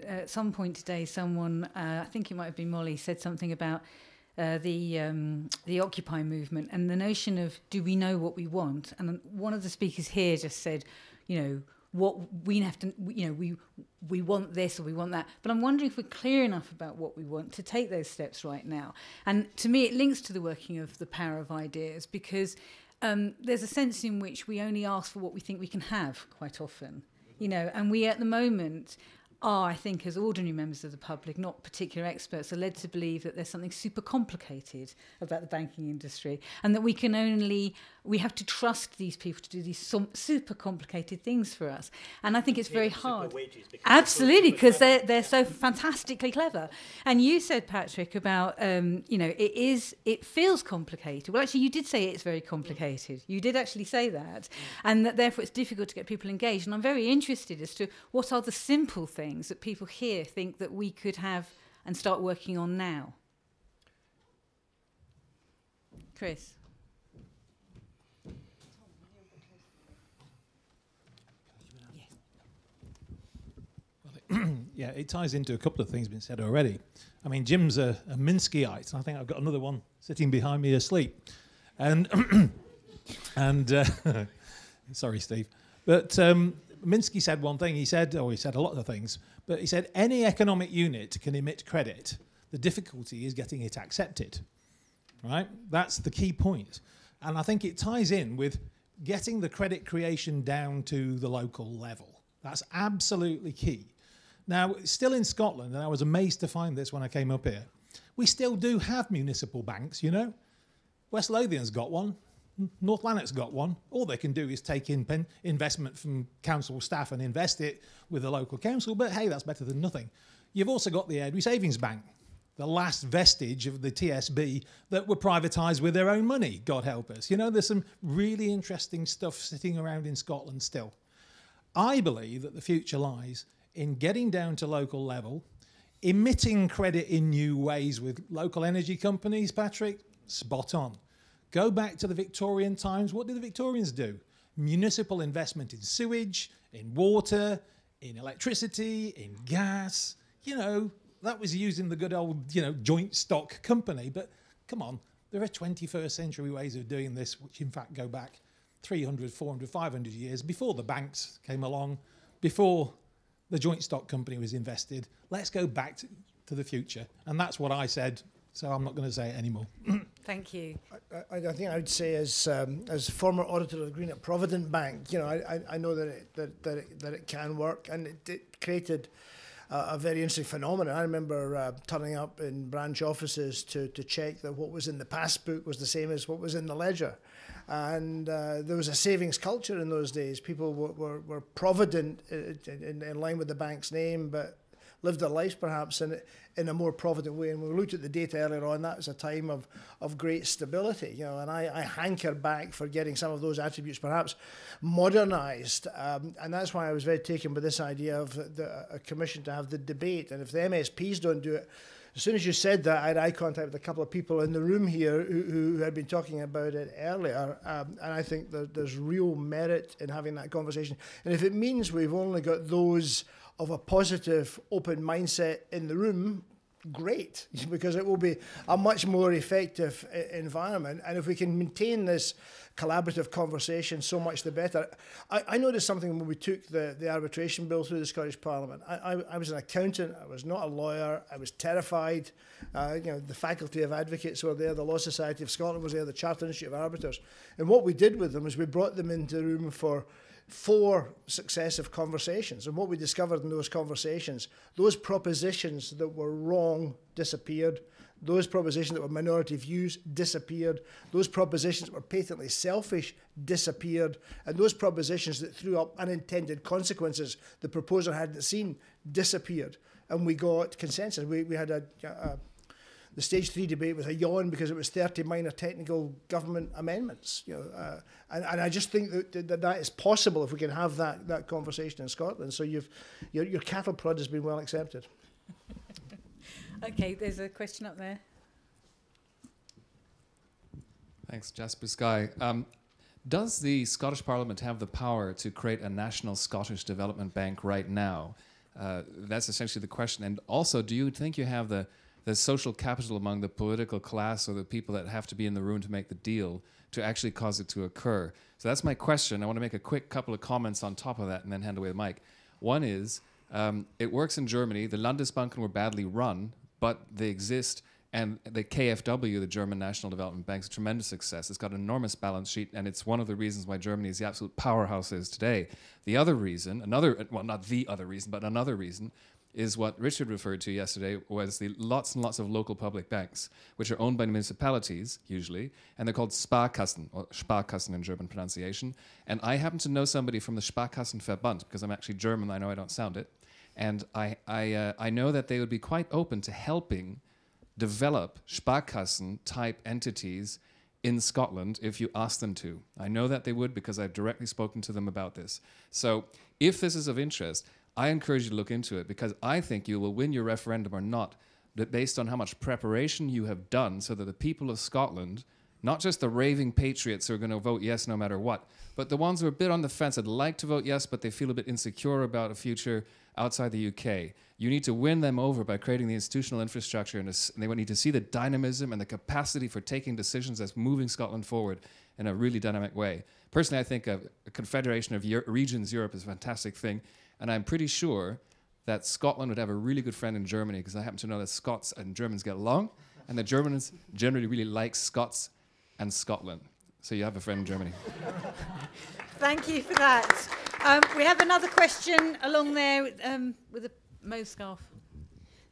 at some point today, someone, I think it might have been Molly, said something about the Occupy movement and the notion of, do we know what we want? And one of the speakers here just said, you know, what we have to, you know, we want this or we want that. But I'm wondering if we're clear enough about what we want to take those steps right now. And to me, it links to the working of the power of ideas, because there's a sense in which we only ask for what we think we can have quite often, you know, and we at the moment are, I think, as ordinary members of the public, not particular experts, are led to believe that there's something super complicated about the banking industry, and that we have to trust these people to do these super complicated things for us. And I think it's very hard. Absolutely, because they're so fantastically clever. And you said, Patrick, about, you know, it feels complicated. Well, actually, you did say it's very complicated. You did actually say that. And that therefore it's difficult to get people engaged. And I'm very interested as to what are the simple things that people here think that we could have and start working on now. Chris. Yeah, it ties into a couple of things been said already. I mean, Jim's a Minskyite, and I think I've got another one sitting behind me asleep. And sorry, Steve, but Minsky said one thing. He said a lot of things, but he said any economic unit can emit credit. The difficulty is getting it accepted, right? That's the key point. And I think it ties in with getting the credit creation down to the local level. That's absolutely key. Now, still in Scotland, and I was amazed to find this when I came up here, We still do have municipal banks, you know. West Lothian's got one. North Lanark's got one. All they can do is take in investment from council staff and invest it with the local council, but hey, that's better than nothing. You've also got the Airdrie Savings Bank, the last vestige of the TSB that were privatised with their own money, God help us. You know, there's some really interesting stuff sitting around in Scotland still. I believe that the future lies in getting down to local level, emitting credit in new ways with local energy companies, Patrick, spot on. Go back to the Victorian times. What did the Victorians do? Municipal investment in sewage, in water, in electricity, in gas. You know, that was using the good old, you know, joint stock company. But come on, there are 21st century ways of doing this, which in fact go back 300, 400, 500 years before the banks came along, before the joint stock company was invested. Let's go back to the future. And that's what I said. So I'm not going to say it anymore. Thank you. I think I would say, as former auditor of the Greenock Provident Bank, you know, I know that it can work, and it created a very interesting phenomenon. I remember turning up in branch offices to check that what was in the passbook was the same as what was in the ledger, and there was a savings culture in those days. People were provident in line with the bank's name, but lived their lives perhaps in a more provident way. And when we looked at the data earlier on, that was a time of great stability, you know, and I hanker back for getting some of those attributes perhaps modernised. And that's why I was very taken with this idea of a commission to have the debate. And if the MSPs don't do it, as soon as you said that, I had eye contact with a couple of people in the room here who had been talking about it earlier, and I think there's real merit in having that conversation. And if it means we've only got those of a positive, open mindset in the room, great, because it will be a much more effective environment. And if we can maintain this collaborative conversation, so much the better. I noticed something when we took the arbitration bill through the Scottish Parliament. I was an accountant, I was not a lawyer, I was terrified. You know, the Faculty of Advocates were there, the Law Society of Scotland was there, the Chartered Institute of Arbiters. And what we did with them was we brought them into the room for 4 successive conversations. And what we discovered in those conversations, those propositions that were wrong disappeared. Those propositions that were minority views disappeared. Those propositions that were patently selfish disappeared. And those propositions that threw up unintended consequences the proposer hadn't seen disappeared. And we got consensus. We had the stage 3 debate was a yawn because it was 30 minor technical government amendments. You know, and I just think that is possible if we can have that conversation in Scotland. So your cattle prod has been well accepted. Okay, there's a question up there. Thanks, Jasper Sky. Does the Scottish Parliament have the power to create a national Scottish Development Bank right now? That's essentially the question. And also, do you think you have the social capital among the political class or the people that have to be in the room to make the deal to actually cause it to occur? So that's my question. I want to make a quick couple of comments on top of that and then hand away the mic. One is, it works in Germany. The Landesbanken were badly run, but they exist. And the KfW, the German National Development Bank, is a tremendous success. It's got an enormous balance sheet, and it's one of the reasons why Germany is the absolute powerhouse it is today. The other reason, well, not the other reason, but another reason, is what Richard referred to yesterday, was the lots and lots of local public banks, which are owned by municipalities, usually, and they're called Sparkassen, or Sparkassen in German pronunciation. And I happen to know somebody from the Sparkassenverband, because I'm actually German, I know I don't sound it, and I know that they would be quite open to helping develop Sparkassen-type entities in Scotland if you ask them to. I know that they would because I've directly spoken to them about this. So if this is of interest, I encourage you to look into it, because I think you will win your referendum or not, but based on how much preparation you have done so that the people of Scotland, not just the raving patriots who are going to vote yes no matter what, but the ones who are a bit on the fence that like to vote yes, but they feel a bit insecure about a future outside the UK. You need to win them over by creating the institutional infrastructure, and they need to see the dynamism and the capacity for taking decisions that's moving Scotland forward in a really dynamic way. Personally, I think a confederation of regions Europe is a fantastic thing, and I'm pretty sure that Scotland would have a really good friend in Germany, because I happen to know that Scots and Germans get along, and the Germans generally really like Scots and Scotland. So you have a friend in Germany. Thank you for that. We have another question along there with a Mo scarf.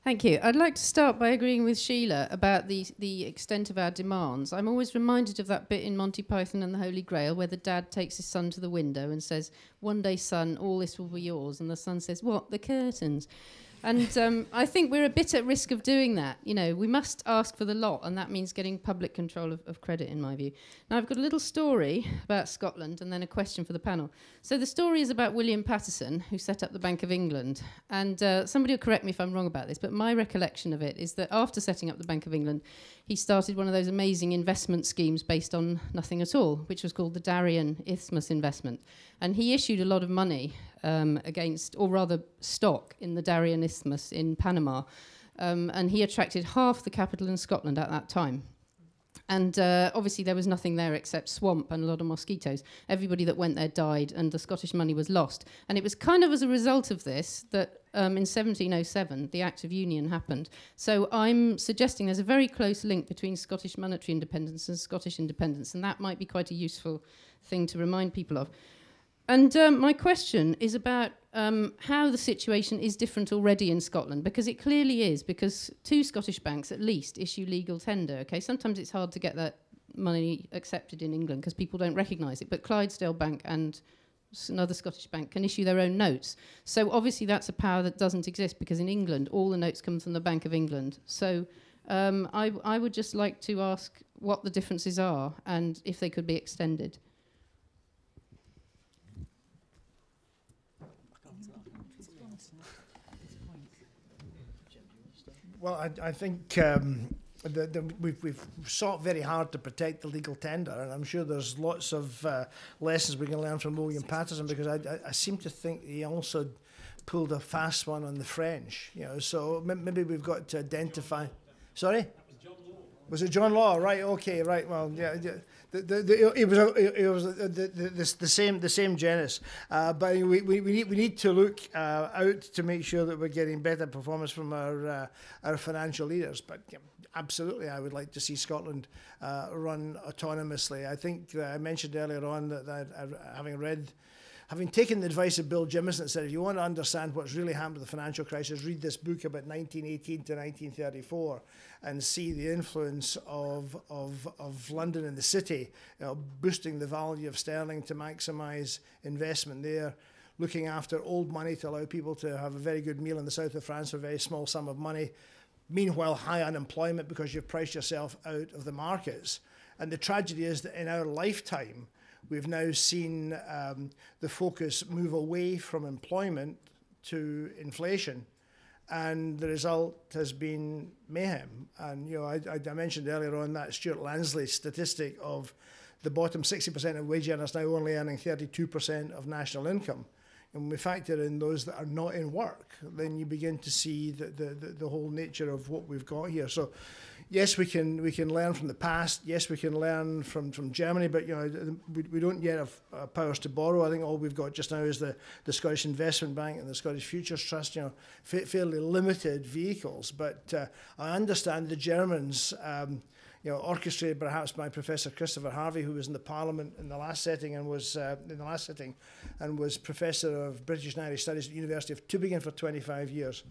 Thank you. I'd like to start by agreeing with Sheila about the extent of our demands. I'm always reminded of that bit in Monty Python and the Holy Grail where the dad takes his son to the window and says, "One day, son, all this will be yours." And the son says, "What? The curtains?" And I think we're a bit at risk of doing that. You know, we must ask for the lot, and that means getting public control of credit, in my view. Now, I've got a little story about Scotland and then a question for the panel. So the story is about William Paterson, who set up the Bank of England. And somebody will correct me if I'm wrong about this, but my recollection of it is that after setting up the Bank of England, he started one of those amazing investment schemes based on nothing at all, which was called the Darien Isthmus Investment. And he issued a lot of money against, or rather stock, in the Darien Isthmus in Panama. And he attracted half the capital in Scotland at that time. And obviously there was nothing there except swamp and a lot of mosquitoes. Everybody that went there died and the Scottish money was lost. And it was kind of as a result of this that in 1707 the Act of Union happened. So I'm suggesting there's a very close link between Scottish monetary independence and Scottish independence, and that might be quite a useful thing to remind people of. And my question is about how the situation is different already in Scotland, because it clearly is, because 2 Scottish banks at least issue legal tender. Okay, sometimes it's hard to get that money accepted in England because people don't recognise it, but Clydesdale Bank and another Scottish bank can issue their own notes. So obviously that's a power that doesn't exist, because in England all the notes come from the Bank of England. So I would just like to ask what the differences are and if they could be extended. Well, I think we've sought very hard to protect the legal tender, and I'm sure there's lots of lessons we can learn from William Paterson, because I seem to think he also pulled a fast one on the French. You know, so maybe we've got to identify. Sorry? Was it John Law? Right. Okay. Right. Well, yeah. It was the same genus, but we need to look out to make sure that we're getting better performance from our financial leaders. But yeah, absolutely, I would like to see Scotland run autonomously. I think I mentioned earlier on that having taken the advice of Bill Jimison, that said, if you want to understand what's really happened to the financial crisis, read this book about 1918 to 1934 and see the influence of London and the city, you know, boosting the value of sterling to maximise investment there, looking after old money to allow people to have a very good meal in the south of France for a very small sum of money. Meanwhile, high unemployment because you've priced yourself out of the markets. And the tragedy is that in our lifetime, we've now seen the focus move away from employment to inflation, and the result has been mayhem. And you know, I mentioned earlier on that Stuart Lansley statistic of the bottom 60% of wage earners now only earning 32% of national income. And when we factor in those that are not in work, then you begin to see the whole nature of what we've got here. So, yes, we can learn from the past. Yes, we can learn from Germany, but you know, we don't yet have powers to borrow. I think all we've got just now is the Scottish Investment Bank and the Scottish Futures Trust. You know, fairly limited vehicles. But I understand the Germans. You know, orchestrated perhaps by Professor Christopher Harvey, who was in the Parliament in the last sitting and was Professor of British and Irish Studies at the University of Tübingen for 25 years,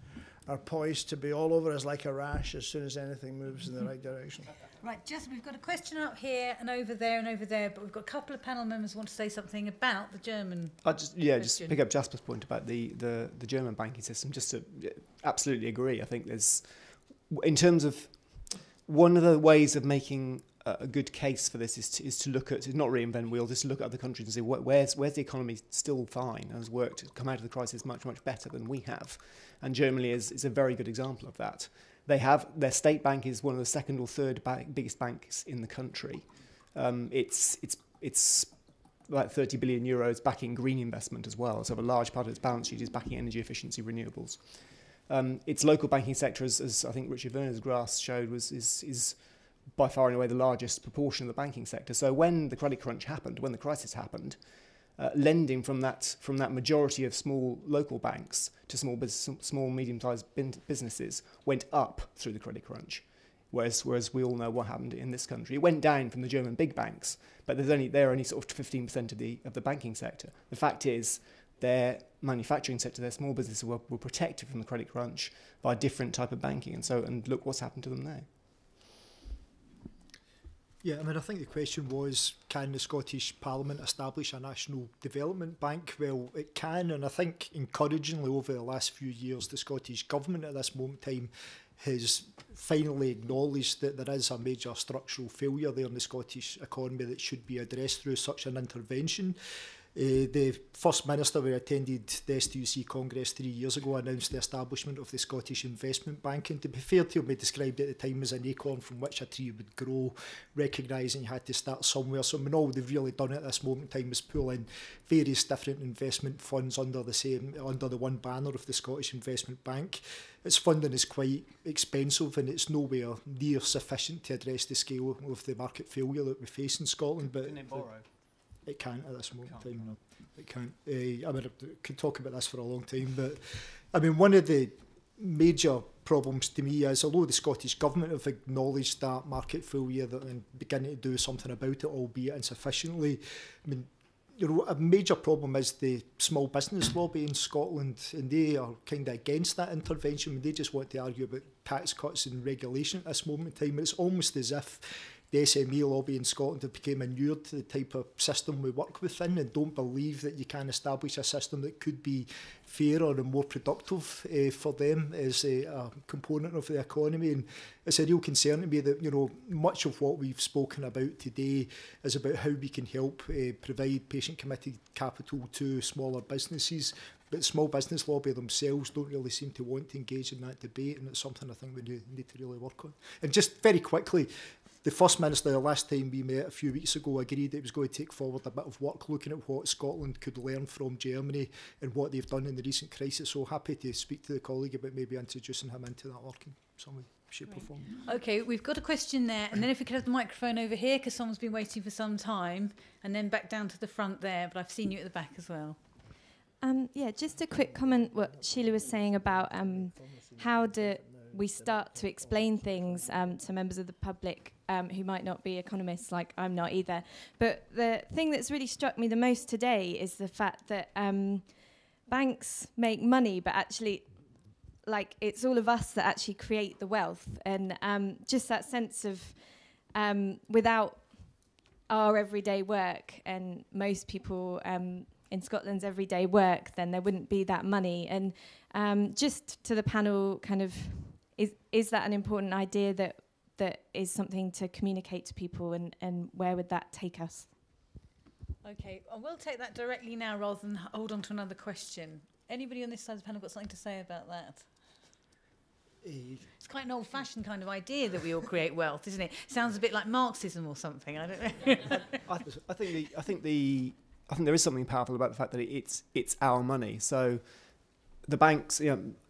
are poised to be all over us like a rash as soon as anything moves in the right direction. Right, we've got a question up here and over there, but we've got a couple of panel members who want to say something about the German. Just pick up Jasper's point about the German banking system. Just to absolutely agree. I think there's, in terms of, one of the ways of making a good case for this is to look at, not reinvent wheels, just to look at other countries and say where's the economy still fine and has come out of the crisis much better than we have. And Germany is a very good example of that. They have, their state bank is one of the second or third biggest banks in the country. It's like 30 billion euros backing green investment as well. So a large part of its balance sheet is backing energy efficiency renewables. Its local banking sector, as I think Richard Werner's graph showed, is by far and away the largest proportion of the banking sector. So when the credit crunch happened, when the crisis happened, lending from that majority of small local banks to small medium-sized businesses went up through the credit crunch. Whereas we all know what happened in this country. It went down from the German big banks, but they're only sort of 15% of the banking sector. The fact is, their manufacturing sector, their small businesses were protected from the credit crunch by a different type of banking. And look what's happened to them now. Yeah, I mean, I think the question was, can the Scottish Parliament establish a national development bank? Well, it can, and I think encouragingly over the last few years, the Scottish Government at this moment in time has finally acknowledged that there is a major structural failure there in the Scottish economy that should be addressed through such an intervention. The First Minister, who attended the STUC Congress 3 years ago, announced the establishment of the Scottish Investment Bank, and to be fair to him, he described it at the time as an acorn from which a tree would grow, recognising you had to start somewhere. So I mean, all they've really done at this moment in time is pull in various different investment funds under the one banner of the Scottish Investment Bank. Its funding is quite expensive and it's nowhere near sufficient to address the scale of the market failure that we face in Scotland. But Can they borrow? It can't at this moment in time. No. It can't. I mean, I could talk about this for a long time, but I mean, one of the major problems to me is, although the Scottish Government have acknowledged that market failure and beginning to do something about it, albeit insufficiently, I mean, you know, a major problem is the small business lobby in Scotland, and they are kind of against that intervention. I mean, they just want to argue about tax cuts and regulation at this moment in time. It's almost as if the SME lobby in Scotland have become inured to the type of system we work within and don't believe that you can establish a system that could be fairer and more productive for them as a component of the economy. And it's a real concern to me that, you know, much of what we've spoken about today is about how we can help provide patient-committed capital to smaller businesses. But the small business lobby themselves don't really seem to want to engage in that debate, and it's something I think we need to really work on. And just very quickly, the First Minister, the last time we met a few weeks ago, agreed that he was going to take forward a bit of work looking at what Scotland could learn from Germany and what they've done in the recent crisis. So happy to speak to the colleague about maybe introducing him into that work in some way, shape or form. Okay, we've got a question there, and then if we could have the microphone over here, because someone's been waiting for some time, and then back down to the front there, but I've seen you at the back as well. Yeah, just a quick comment what Sheila was saying about how do we start to explain things to members of the public who might not be economists, like I'm not either. But the thing that's really struck me the most today is the fact that banks make money, but actually, like, it's all of us that actually create the wealth. And just that sense of without our everyday work, and most people in Scotland's everyday work, then there wouldn't be that money. And just to the panel, kind of, is that an important idea that is something to communicate to people, and where would that take us? Okay, I will take that directly now rather than hold on to another question. Anybody on this side of the panel got something to say about that? It's quite an old-fashioned kind of idea that we all create wealth, isn't it? Sounds a bit like Marxism or something. I don't know. I think there is something powerful about the fact that it's our money. So the banks,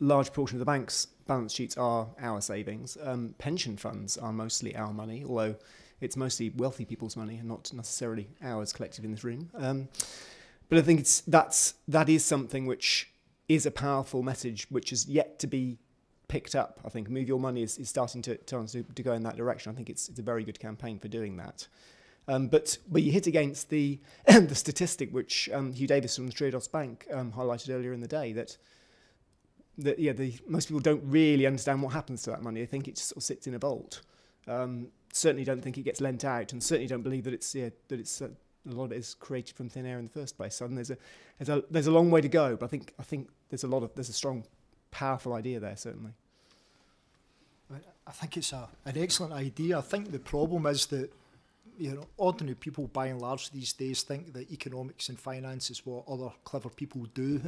large portion of the banks' balance sheets are our savings. Pension funds are mostly our money, although it's mostly wealthy people's money and not necessarily ours collected in this room. But I think that is something which is a powerful message which is yet to be picked up. I think Move Your Money is starting to go in that direction. I think it's a very good campaign for doing that. But you hit against the the statistic which Hugh Davis from the Triodos Bank highlighted earlier in the day, that most people don't really understand what happens to that money. They think it just sort of sits in a vault. Certainly don't think it gets lent out, and certainly don't believe that it's a lot of it is created from thin air in the first place. So there's a long way to go, but I think there's a strong, powerful idea there, certainly. I think it's an excellent idea. I think the problem is that, ordinary people by and large these days think that economics and finance is what other clever people do.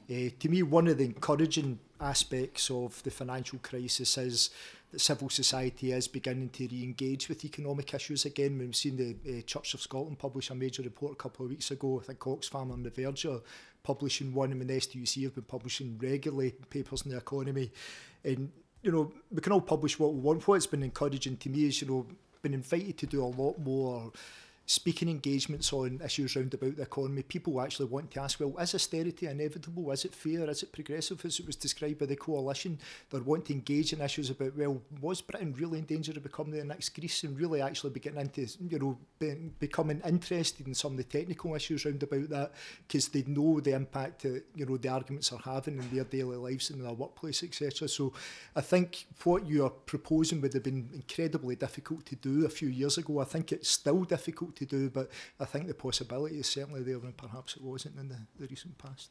To me, one of the encouraging aspects of the financial crisis is that civil society is beginning to re-engage with economic issues again. We've seen the Church of Scotland publish a major report a couple of weeks ago. I think Oxfam and The Verge are publishing one, and the STUC have been publishing regularly papers in the economy. And, we can all publish what we want. What's been encouraging to me is, been invited to do a lot more speaking engagements on issues round about the economy, people actually want to ask, well, is austerity inevitable? Is it fair? Is it progressive, as it was described by the coalition? They want to engage in issues about, well, was Britain really in danger of becoming the next Greece, and really actually be getting into, you know, becoming interested in some of the technical issues round about that, because they know the impact that, you know, the arguments are having in their daily lives and in their workplace, etc. So I think what you are proposing would have been incredibly difficult to do a few years ago. I think it's still difficult to do, but I think the possibility is certainly there, and perhaps it wasn't in the recent past.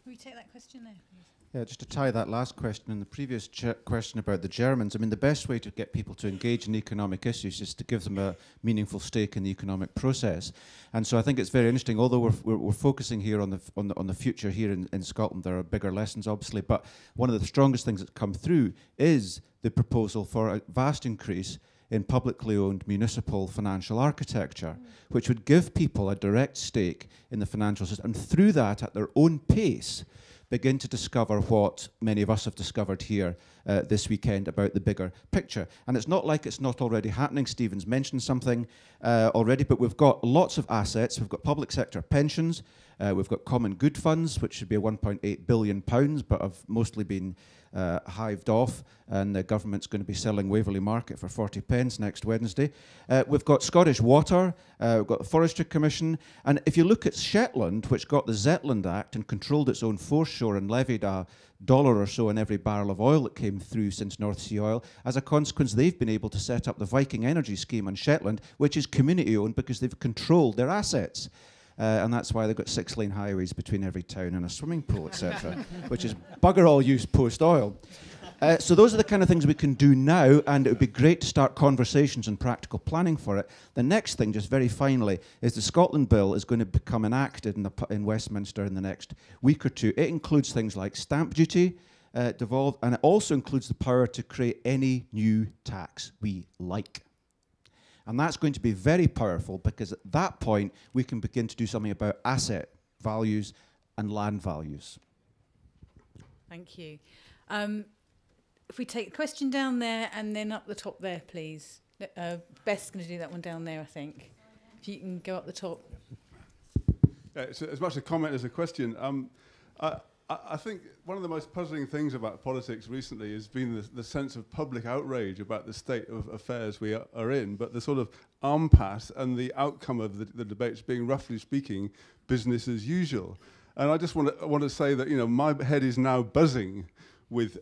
Will you take that question there, please? Yeah, just to tie that last question and the previous question about the Germans, I mean, the best way to get people to engage in economic issues is to give them a meaningful stake in the economic process. And so I think it's very interesting, although we're focusing here on the future here in Scotland, there are bigger lessons, obviously, but one of the strongest things that's come through is the proposal for a vast increase in publicly owned municipal financial architecture, which would give people a direct stake in the financial system, and through that, at their own pace, begin to discover what many of us have discovered here this weekend about the bigger picture. And it's not like it's not already happening. Stephen's mentioned something already, but we've got lots of assets. We've got public sector pensions. We've got common good funds, which should be £1.8 billion, but have mostly been hived off, and the government's going to be selling Waverley Market for 40 pence next Wednesday. We've got Scottish Water, we've got the Forestry Commission, and if you look at Shetland, which got the Zetland Act and controlled its own foreshore and levied $1 or so on every barrel of oil that came through since North Sea oil, as a consequence they've been able to set up the Viking Energy Scheme on Shetland, which is community owned because they've controlled their assets. And that's why they've got 6-lane highways between every town and a swimming pool, etc., which is bugger all use post-oil. So those are the kind of things we can do now, and it would be great to start conversations and practical planning for it. The next thing, just very finally, is the Scotland Bill is going to become enacted in Westminster in the next week or two. It includes things like stamp duty, devolved, and it also includes the power to create any new tax we like. And that's going to be very powerful, because at that point we can begin to do something about asset values and land values. Thank you. If we take the question down there and then up the top there, please. Beth's going to do that one down there, I think. If you can go up the top. Yeah, it's as much a comment as a question. I think one of the most puzzling things about politics recently has been the sense of public outrage about the state of affairs we are in, but the sort of impasse and the outcome of the debates being, roughly speaking, business as usual. And I just want to say that, you know, my head is now buzzing with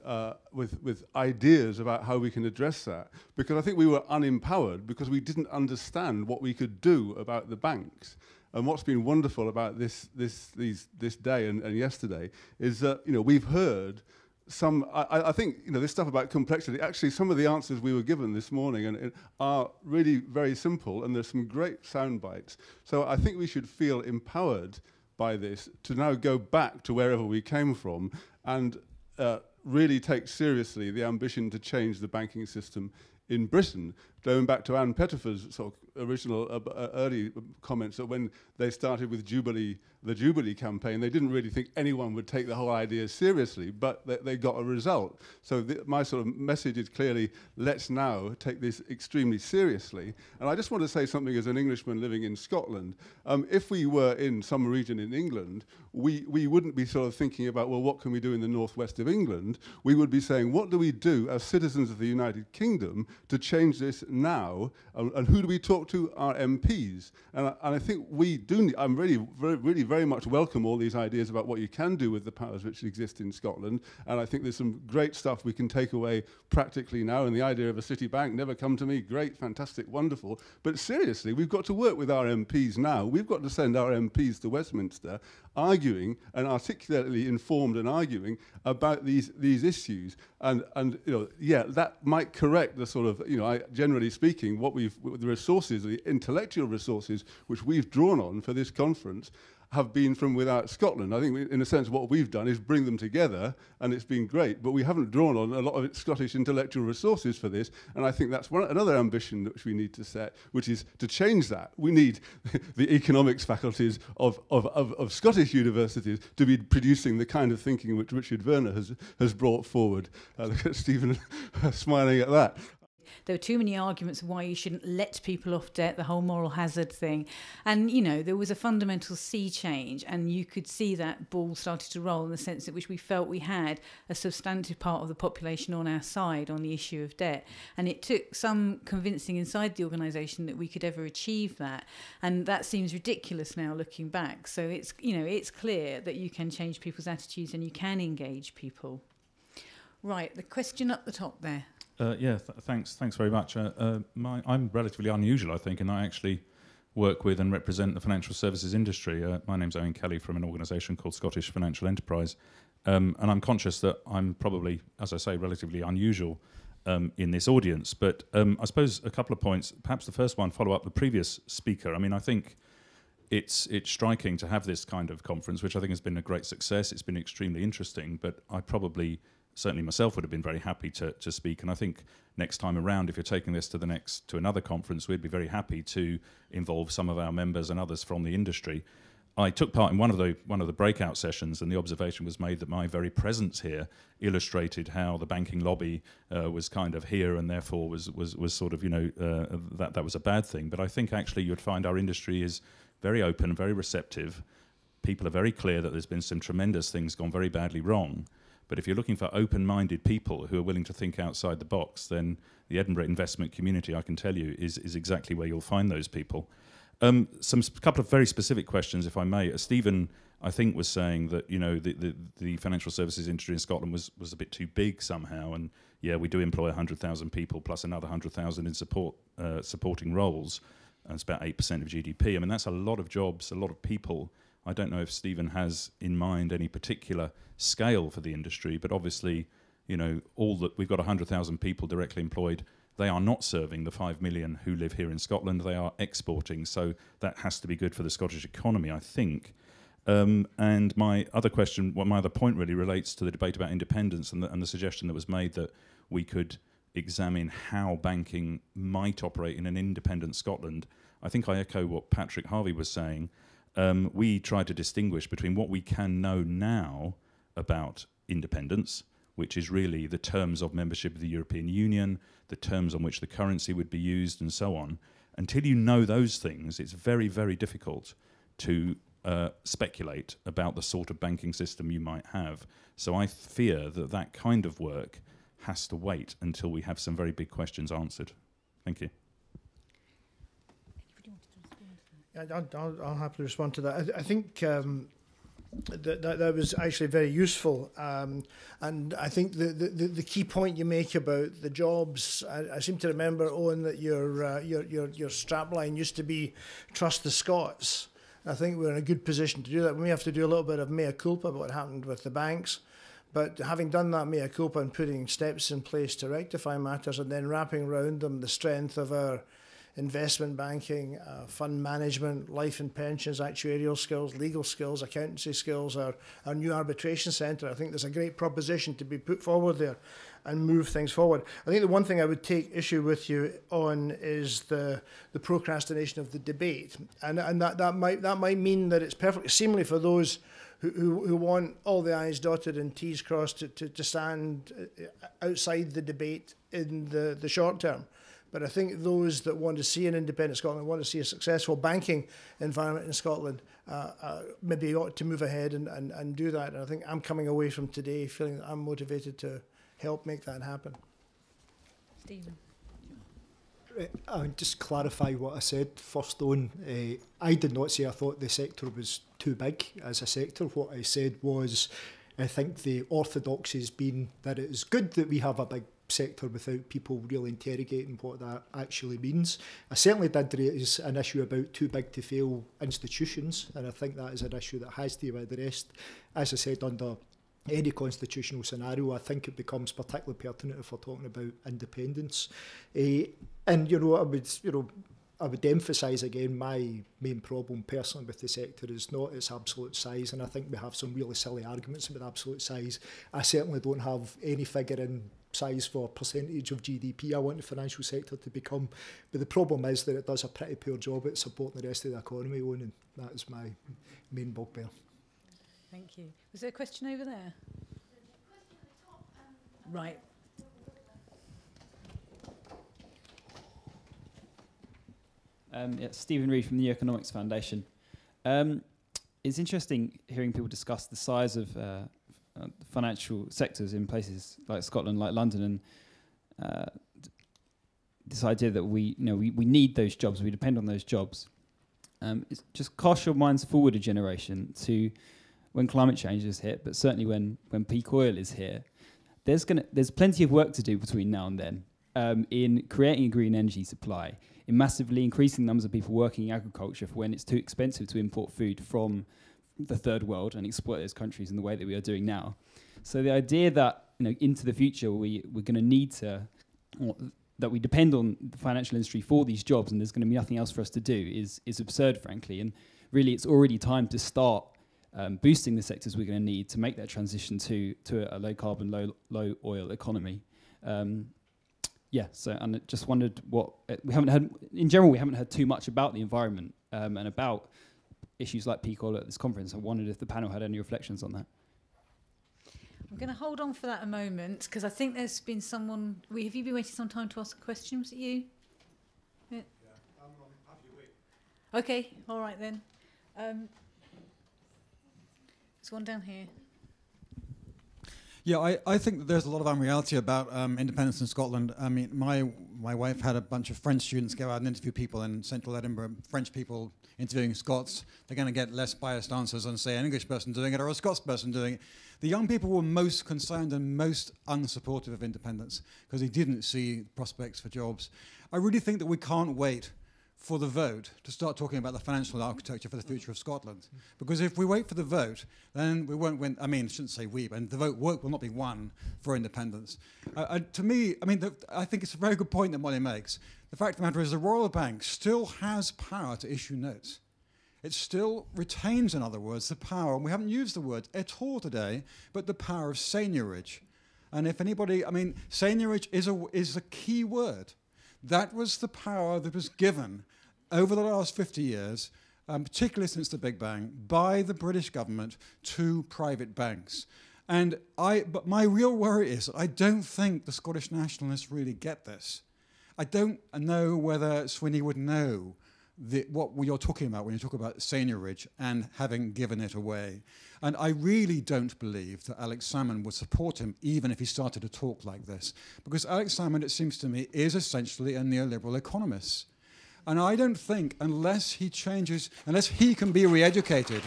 ideas about how we can address that, because I think we were unempowered because we didn't understand what we could do about the banks. And what's been wonderful about this day and yesterday is that, you know, we've heard some. I think, you know, this stuff about complexity. Actually, some of the answers we were given this morning are really very simple, and there's some great sound bites. So I think we should feel empowered by this to now go back to wherever we came from and really take seriously the ambition to change the banking system in Britain. Going back to Anne Pettifer's sort of original early comments that when they started with the Jubilee campaign, they didn't really think anyone would take the whole idea seriously, but they got a result. So my sort of message is clearly, let's now take this extremely seriously. And I just want to say something as an Englishman living in Scotland. If we were in some region in England, we wouldn't be sort of thinking about, well, what can we do in the northwest of England? We would be saying, what do we do as citizens of the United Kingdom to change this now? And who do we talk to? Our MPs. And I think we do need, I'm really very much welcome all these ideas about what you can do with the powers which exist in Scotland. And I think there's some great stuff we can take away practically now. And the idea of a city bank, never come to me, great, fantastic, wonderful. But seriously, we've got to work with our MPs now. We've got to send our MPs to Westminster arguing and articulately informed and arguing about these issues. And you know, yeah, that might correct the sort of, you know, generally speaking, what the resources, the intellectual resources which we've drawn on for this conference have been from without Scotland. I think, in a sense, what we've done is bring them together, and it's been great, but we haven't drawn on a lot of Scottish intellectual resources for this, and I think that's another ambition which we need to set, which is to change that. We need the economics faculties of Scottish universities to be producing the kind of thinking which Richard Werner has brought forward. Look at Stephen smiling at that. There were too many arguments of why you shouldn't let people off debt, the whole moral hazard thing. And, you know, there was a fundamental sea change, and you could see that ball started to roll in the sense in which we felt we had a substantive part of the population on our side on the issue of debt. And it took some convincing inside the organisation that we could ever achieve that. And that seems ridiculous now looking back. So it's, you know, it's clear that you can change people's attitudes and you can engage people. Right, the question up the top there. Thanks very much. I'm relatively unusual, I think, and I actually work with and represent the financial services industry. My name's Owen Kelly from an organisation called Scottish Financial Enterprise, and I'm conscious that I'm probably, as I say, relatively unusual in this audience. But I suppose a couple of points. Perhaps the first one, follow up the previous speaker. I mean, I think it's striking to have this kind of conference, which I think has been a great success. It's been extremely interesting, but I probably, certainly myself, would have been very happy to speak. And I think next time around, if you're taking this to another conference, we'd be very happy to involve some of our members and others from the industry. I took part in one of the breakout sessions, and the observation was made that my very presence here illustrated how the banking lobby was kind of here, and therefore was sort of, you know, that was a bad thing. But I think actually you'd find our industry is very open, very receptive. People are very clear that there's been some tremendous things gone very badly wrong. But if you're looking for open-minded people who are willing to think outside the box, then the Edinburgh investment community, I can tell you, is exactly where you'll find those people. Couple of very specific questions, if I may. Stephen, I think, was saying that, you know, the financial services industry in Scotland was a bit too big somehow, and yeah, we do employ 100,000 people plus another 100,000 in supporting roles. And it's about 8% of GDP. I mean, that's a lot of jobs, a lot of people. I don't know if Stephen has in mind any particular scale for the industry, but obviously, you know, we've got 100,000 people directly employed. They are not serving the 5 million who live here in Scotland. They are exporting, so that has to be good for the Scottish economy, I think. And my other point really relates to the debate about independence and the suggestion that was made that we could examine how banking might operate in an independent Scotland. I think I echo what Patrick Harvey was saying. We try to distinguish between what we can know now about independence, which is really the terms of membership of the European Union, the terms on which the currency would be used, and so on. Until you know those things, it's very, very difficult to speculate about the sort of banking system you might have. So I fear that kind of work has to wait until we have some very big questions answered. Thank you. I'll happily respond to that. I think that was actually very useful, and I think the key point you make about the jobs. I seem to remember, Owen, that your strapline used to be "Trust the Scots." I think we're in a good position to do that. We may have to do a little bit of mea culpa about what happened with the banks, but having done that mea culpa and putting steps in place to rectify matters, and then wrapping around them the strength of our investment banking, fund management, life and pensions, actuarial skills, legal skills, accountancy skills, our new arbitration centre. I think there's a great proposition to be put forward there and move things forward. I think the one thing I would take issue with you on is the procrastination of the debate. And that might mean that it's perfectly seemly for those who want all the I's dotted and T's crossed to stand outside the debate in the short term. But I think those that want to see an independent Scotland, want to see a successful banking environment in Scotland, maybe ought to move ahead and do that. And I think I'm coming away from today feeling that I'm motivated to help make that happen. Stephen. I'll just clarify what I said first on. I did not say I thought the sector was too big as a sector. What I said was I think the orthodoxy has been that it is good that we have a big sector without people really interrogating what that actually means. I certainly did raise an issue about too big to fail institutions, and I think that is an issue that has to be addressed. As I said, under any constitutional scenario, I think it becomes particularly pertinent if we're talking about independence. And I would emphasise again, my main problem personally with the sector is not its absolute size, and I think we have some really silly arguments about absolute size. I certainly don't have any figure in size for percentage of GDP I want the financial sector to become, but the problem is that it does a pretty poor job at supporting the rest of the economy, and that is my main bugbear. Thank you. Was there a question over there? Right. Stephen Reed from the Economics Foundation. It's interesting hearing people discuss the size of financial sectors in places like Scotland, like London, and this idea that we need those jobs, we depend on those jobs. It's just cast your minds forward a generation to when climate change is hit, but certainly when peak oil is here. There's plenty of work to do between now and then in creating a green energy supply, in massively increasing numbers of people working in agriculture for when it's too expensive to import food from the third world and exploit those countries in the way that we are doing now. So the idea that into the future we're going to need to, that we depend on the financial industry for these jobs and there's going to be nothing else for us to do is absurd, frankly. And really it's already time to start boosting the sectors we're going to need to make that transition to a low carbon, low oil economy. So and I just wondered what we haven't heard too much about the environment and about issues like peak oil at this conference. I wondered if the panel had any reflections on that. I'm going to hold on for that a moment because I think there's been someone. Have you been waiting some time to ask a question? Was it you? Yeah. I'm happy to wait. Okay, all right then. There's one down here. Yeah, I think that there's a lot of unreality about independence in Scotland. I mean, my wife had a bunch of French students go out and interview people in central Edinburgh, French people interviewing Scots. They're going to get less biased answers than, say, an English person doing it or a Scots person doing it. The young people were most concerned and most unsupportive of independence because they didn't see prospects for jobs. I really think that we can't wait for the vote to start talking about the financial architecture for the future of Scotland. Because if we wait for the vote, then we won't win. I mean, I shouldn't say we, but the vote will not be won for independence. To me, I think it's a very good point that Molly makes. The fact of the matter is the Royal Bank still has power to issue notes. It still retains, in other words, the power, and we haven't used the word at all today, but the power of seigniorage. And if anybody, seigniorage is a key word. That was the power that was given over the last 50 years, particularly since the Big Bang, by the British government to private banks. But my real worry is that I don't think the Scottish nationalists really get this. I don't know whether Swinney would know what you're talking about when you talk about seigniorage and having given it away. And I really don't believe that Alex Salmond would support him even if he started to talk like this. Because Alex Salmond, it seems to me, is essentially a neoliberal economist. And I don't think, unless he can be re-educated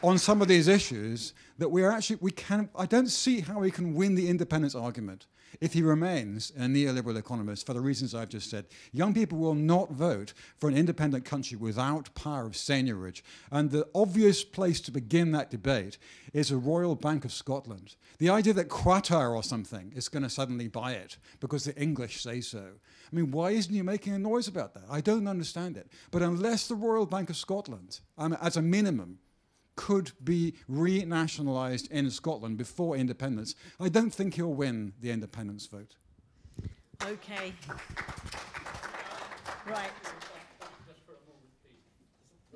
on some of these issues, that I don't see how we can win the independence argument if he remains a neoliberal economist for the reasons I've just said. Young people will not vote for an independent country without power of seigniorage. And the obvious place to begin that debate is a Royal Bank of Scotland. The idea that Qatar or something is going to suddenly buy it because the English say so. I mean, why isn't he making a noise about that? I don't understand it. But unless the Royal Bank of Scotland, as a minimum, could be renationalised in Scotland before independence, I don't think he'll win the independence vote. Okay. Right.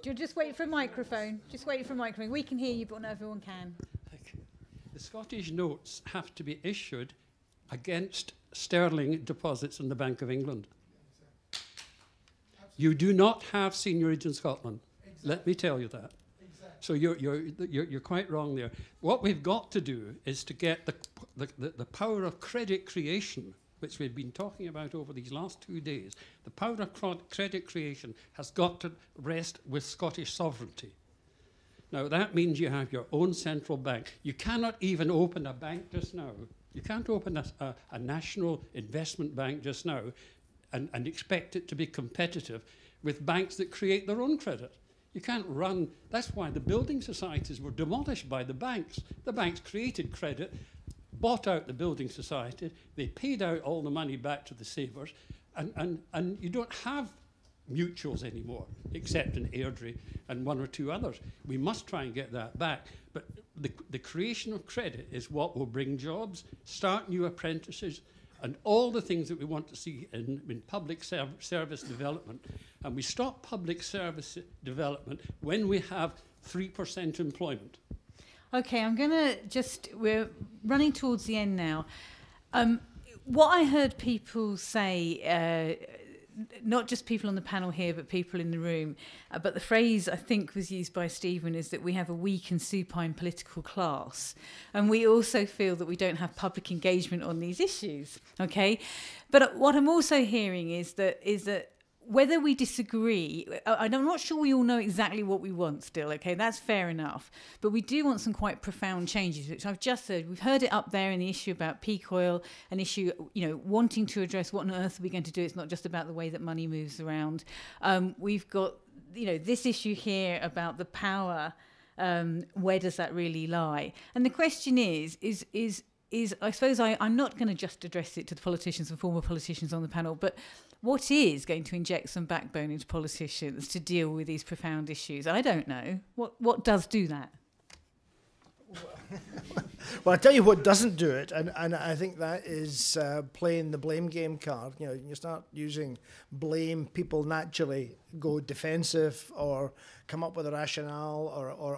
Just wait for a microphone. Just wait for a microphone. We can hear you, but not everyone can. The Scottish notes have to be issued against sterling deposits in the Bank of England. You do not have seigniorage in Scotland. Exactly. Let me tell you that. So you're quite wrong there. What we've got to do is to get the power of credit creation, which we've been talking about over these last 2 days. The power of credit creation has got to rest with Scottish sovereignty. Now that means you have your own central bank. You cannot even open a bank just now. You can't open a national investment bank just now and expect it to be competitive with banks that create their own credit. You can't run. That's why the building societies were demolished by the banks. The banks created credit, bought out the building society, they paid out all the money back to the savers, and you don't have mutuals anymore, except in Airdrie and one or two others. We must try and get that back. But the creation of credit is what will bring jobs, start new apprentices, and all the things that we want to see in public service development. And we stop public service development when we have 3% employment. Okay, we're running towards the end now. What I heard people say, not just people on the panel here, but people in the room. But the phrase I think was used by Stephen is that we have a weak and supine political class. And we also feel that we don't have public engagement on these issues. Okay. But what I'm also hearing is that whether we disagree, I'm not sure we all know exactly what we want still, okay, that's fair enough. But we do want some quite profound changes, which I've just said. We've heard it up there in the issue about peak oil, an issue, wanting to address what on earth are we going to do. It's not just about the way that money moves around. We've got, this issue here about the power. Where does that really lie? And the question is I suppose I'm not going to just address it to the politicians and former politicians on the panel, but what is going to inject some backbone into politicians to deal with these profound issues? I don't know. What does do that? Well, I tell you what doesn't do it, and I think that is playing the blame game card. You start using blame, people naturally go defensive or come up with a rationale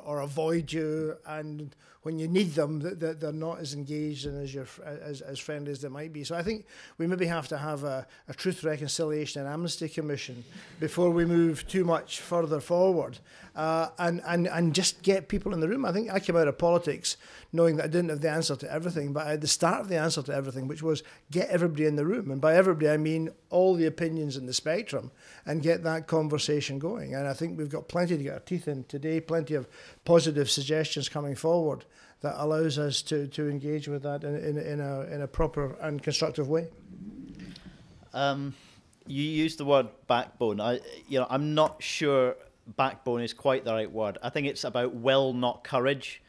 or avoid you, and when you need them, they're not as engaged and as friendly as they might be. So I think we maybe have to have a Truth, Reconciliation and Amnesty Commission before we move too much further forward, and just get people in the room. I think I came out of politics knowing that I didn't have the answer to everything, but I had the start of the answer to everything, which was get everybody in the room. And by everybody, I mean all the opinions in the spectrum, and get that conversation going. And I think we've got plenty to get our teeth in today, plenty of positive suggestions coming forward that allows us to engage with that in a proper and constructive way. You used the word backbone. I'm not sure backbone is quite the right word. I think it's about will, not courage.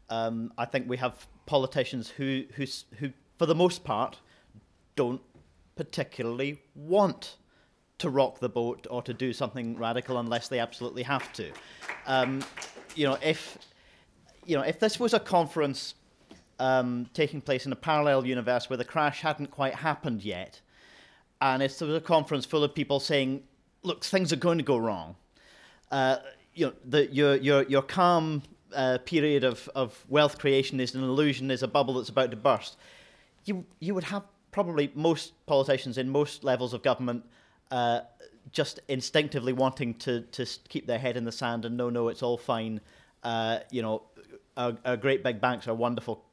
I think we have politicians who, for the most part, don't particularly want to rock the boat or to do something radical unless they absolutely have to. If this was a conference taking place in a parallel universe where the crash hadn't quite happened yet, and if there was a conference full of people saying, "Look, things are going to go wrong," your calm period of wealth creation is an illusion, is a bubble that's about to burst. You would have probably most politicians in most levels of government just instinctively wanting to keep their head in the sand and no, it's all fine. Our great big banks are wonderful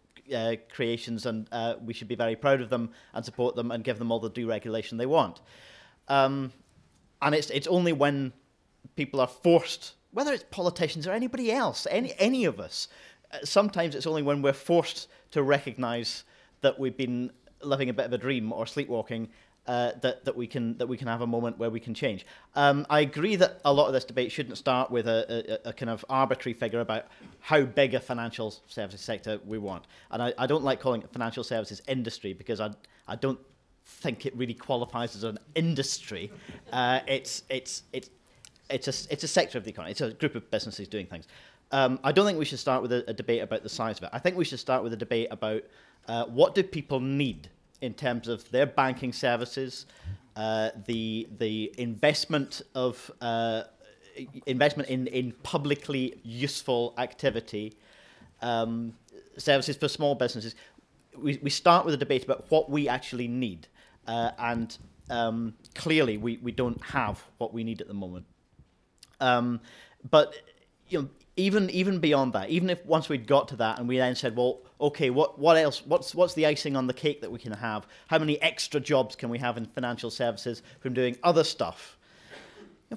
creations, and we should be very proud of them and support them and give them all the due regulation they want. And it's only when people are forced, whether it's politicians or anybody else, any of us, sometimes it's only when we're forced to recognise that we've been living a bit of a dream or sleepwalking that we can have a moment where we can change. I agree that a lot of this debate shouldn't start with a kind of arbitrary figure about how big a financial services sector we want. And I don't like calling it financial services industry because I don't think it really qualifies as an industry. It's a sector of the economy. It's a group of businesses doing things. I don't think we should start with a debate about the size of it. I think we should start with a debate about what do people need in terms of their banking services, the investment of investment in publicly useful activity, services for small businesses. We start with a debate about what we actually need, and clearly we don't have what we need at the moment. But even beyond that, even if once we'd got to that and we then said, well, okay, what else? What's the icing on the cake that we can have? How many extra jobs can we have in financial services from doing other stuff?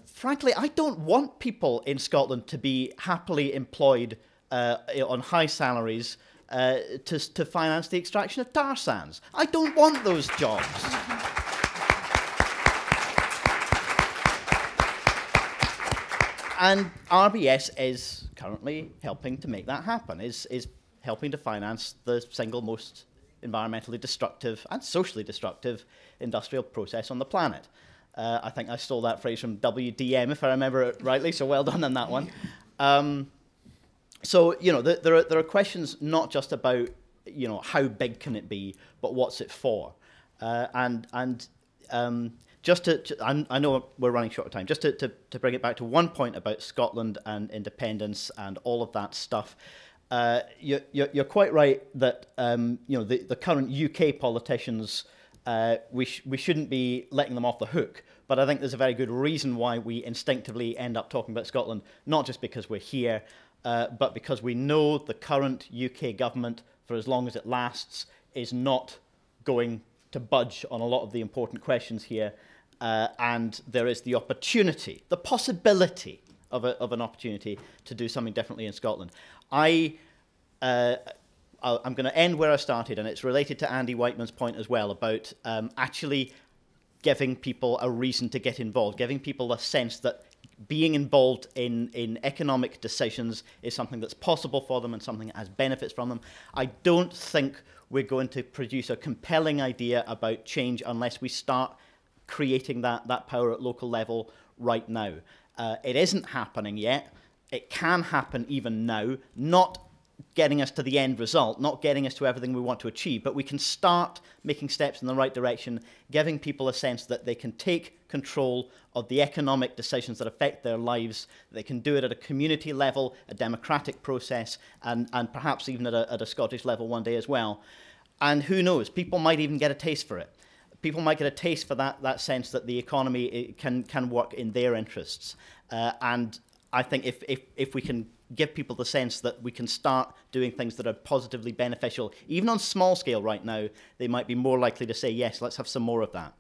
Frankly, I don't want people in Scotland to be happily employed on high salaries to finance the extraction of tar sands. I don't want those jobs. And RBS is currently helping to make that happen, is helping to finance the single most environmentally destructive and socially destructive industrial process on the planet. I think I stole that phrase from WDM, if I remember it rightly, so well done on that one. So, there are questions not just about, how big can it be, but what's it for? Just I know we're running short of time, just to bring it back to one point about Scotland and independence and all of that stuff. You're quite right that the current UK politicians, we shouldn't be letting them off the hook. but I think there's a very good reason why we instinctively end up talking about Scotland, not just because we're here, but because we know the current UK government, for as long as it lasts, is not going to budge on a lot of the important questions here, and there is the opportunity, the possibility of an opportunity to do something differently in Scotland. I'm going to end where I started, and it's related to Andy Whiteman's point as well about actually giving people a reason to get involved, giving people a sense that being involved in economic decisions is something that's possible for them and something that has benefits from them. I don't think we're going to produce a compelling idea about change unless we start creating that power at local level right now. It isn't happening yet. It can happen even now, not getting us to the end result, not getting us to everything we want to achieve, but we can start making steps in the right direction, giving people a sense that they can take control of the economic decisions that affect their lives. They can do it at a community level, a democratic process, and perhaps even at a Scottish level one day as well. And who knows, people might even get a taste for it. People might get a taste for that sense that the economy can work in their interests. And I think if we can give people the sense that we can start doing things that are positively beneficial, even on small scale right now, they might be more likely to say, yes, let's have some more of that.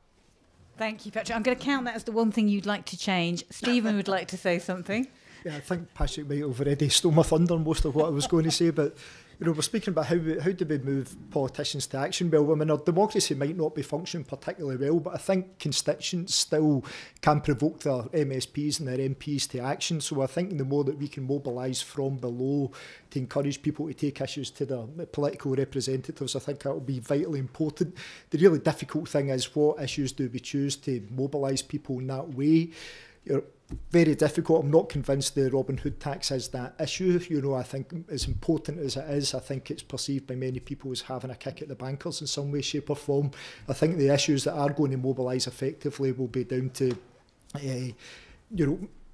Thank you, Patrick. I'm going to count that as the one thing you'd like to change. Stephen would like to say something. Yeah, I think Patrick might have already stole my thunder on most of what I was going to say, but we're speaking about how do we move politicians to action. Well, I mean, our democracy might not be functioning particularly well, but I think constituents still can provoke their MSPs and their MPs to action. So I think the more that we can mobilise from below to encourage people to take issues to their political representatives, I think that will be vitally important. The really difficult thing is, what issues do we choose to mobilise people in that way? Very difficult. I'm not convinced the Robin Hood tax is that issue. I think as important as it is, I think it's perceived by many people as having a kick at the bankers in some way, shape or form. I think the issues that are going to mobilise effectively will be down to,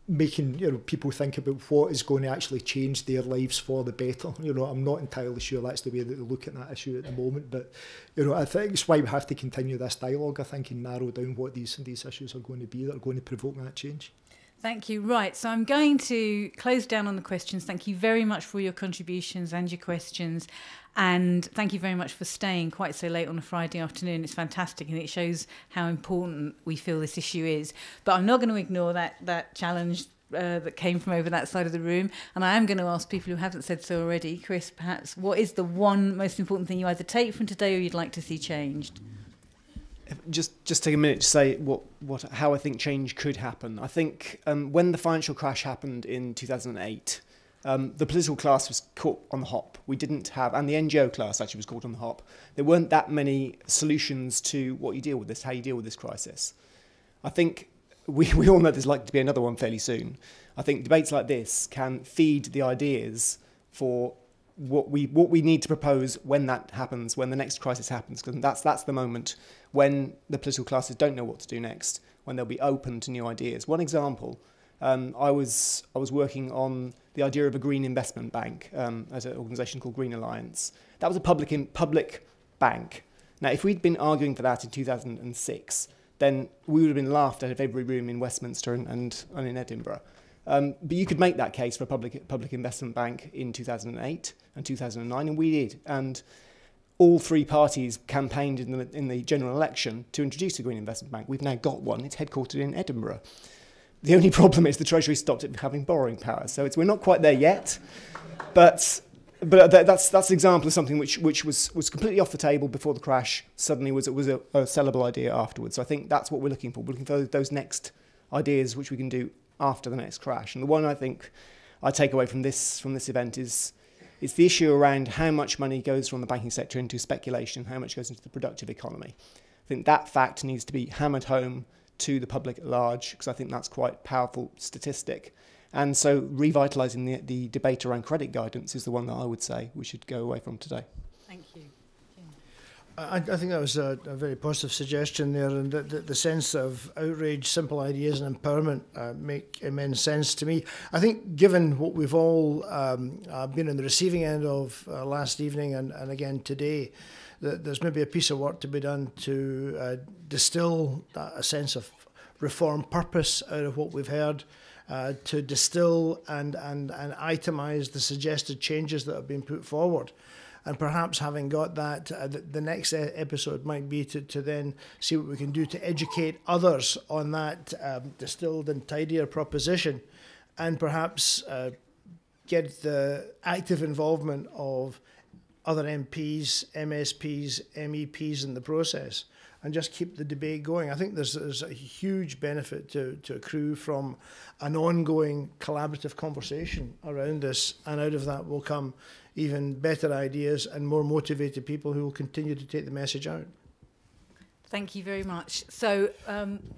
making people think about what is going to actually change their lives for the better. I'm not entirely sure that's the way that they look at that issue at the moment, but I think it's why we have to continue this dialogue, I think, and narrow down what these issues are going to be that are going to provoke that change. Thank you. Right, so I'm going to close down on the questions. Thank you very much for your contributions and your questions. And thank you very much for staying quite so late on a Friday afternoon. It's fantastic, and it shows how important we feel this issue is. But I'm not going to ignore that challenge that came from over that side of the room. And I am going to ask people who haven't said so already, Chris, perhaps, what is the one most important thing you either take from today or you'd like to see changed? Just take a minute to say how I think change could happen. I think when the financial crash happened in 2008, the political class was caught on the hop. We didn't have, and the NGO class actually was caught on the hop. There weren't that many solutions to what you deal with this, how you deal with this crisis. I think we all know there's likely to be another one fairly soon. I think debates like this can feed the ideas for what we need to propose when that happens, when the next crisis happens, because that's the moment when the political classes don't know what to do next, when they'll be open to new ideas. One example, I was working on the idea of a green investment bank at an organisation called Green Alliance. That was a public bank. Now, if we'd been arguing for that in 2006, then we would have been laughed out of every room in Westminster and in Edinburgh. But you could make that case for a public investment bank in 2008 and 2009, and we did. And all three parties campaigned in the general election to introduce a green investment bank. We've now got one. It's headquartered in Edinburgh. The only problem is the Treasury stopped it having borrowing power. So we're not quite there yet. But that's an example of something which was completely off the table before the crash. Suddenly was a sellable idea afterwards. So I think that's what we're looking for. We're looking for those next ideas which we can do after the next crash. And the one I think I take away from this event is the issue around how much money goes from the banking sector into speculation, how much goes into the productive economy. I think that fact needs to be hammered home to the public at large, because I think that's quite a powerful statistic. And so revitalising the debate around credit guidance is the one that I would say we should go away from today. Thank you. I think that was a very positive suggestion there, and the sense of outrage, simple ideas and empowerment make immense sense to me. I think given what we've all been on the receiving end of last evening and again today, that there's maybe a piece of work to be done to distill a sense of reform purpose out of what we've heard, to distill and itemise the suggested changes that have been put forward. And perhaps having got that, the next episode might be to then see what we can do to educate others on that distilled and tidier proposition, and perhaps get the active involvement of other MPs, MSPs, MEPs in the process, and just keep the debate going. I think there's a huge benefit to accrue from an ongoing collaborative conversation around this, and out of that will come even better ideas and more motivated people who will continue to take the message out. Thank you very much. So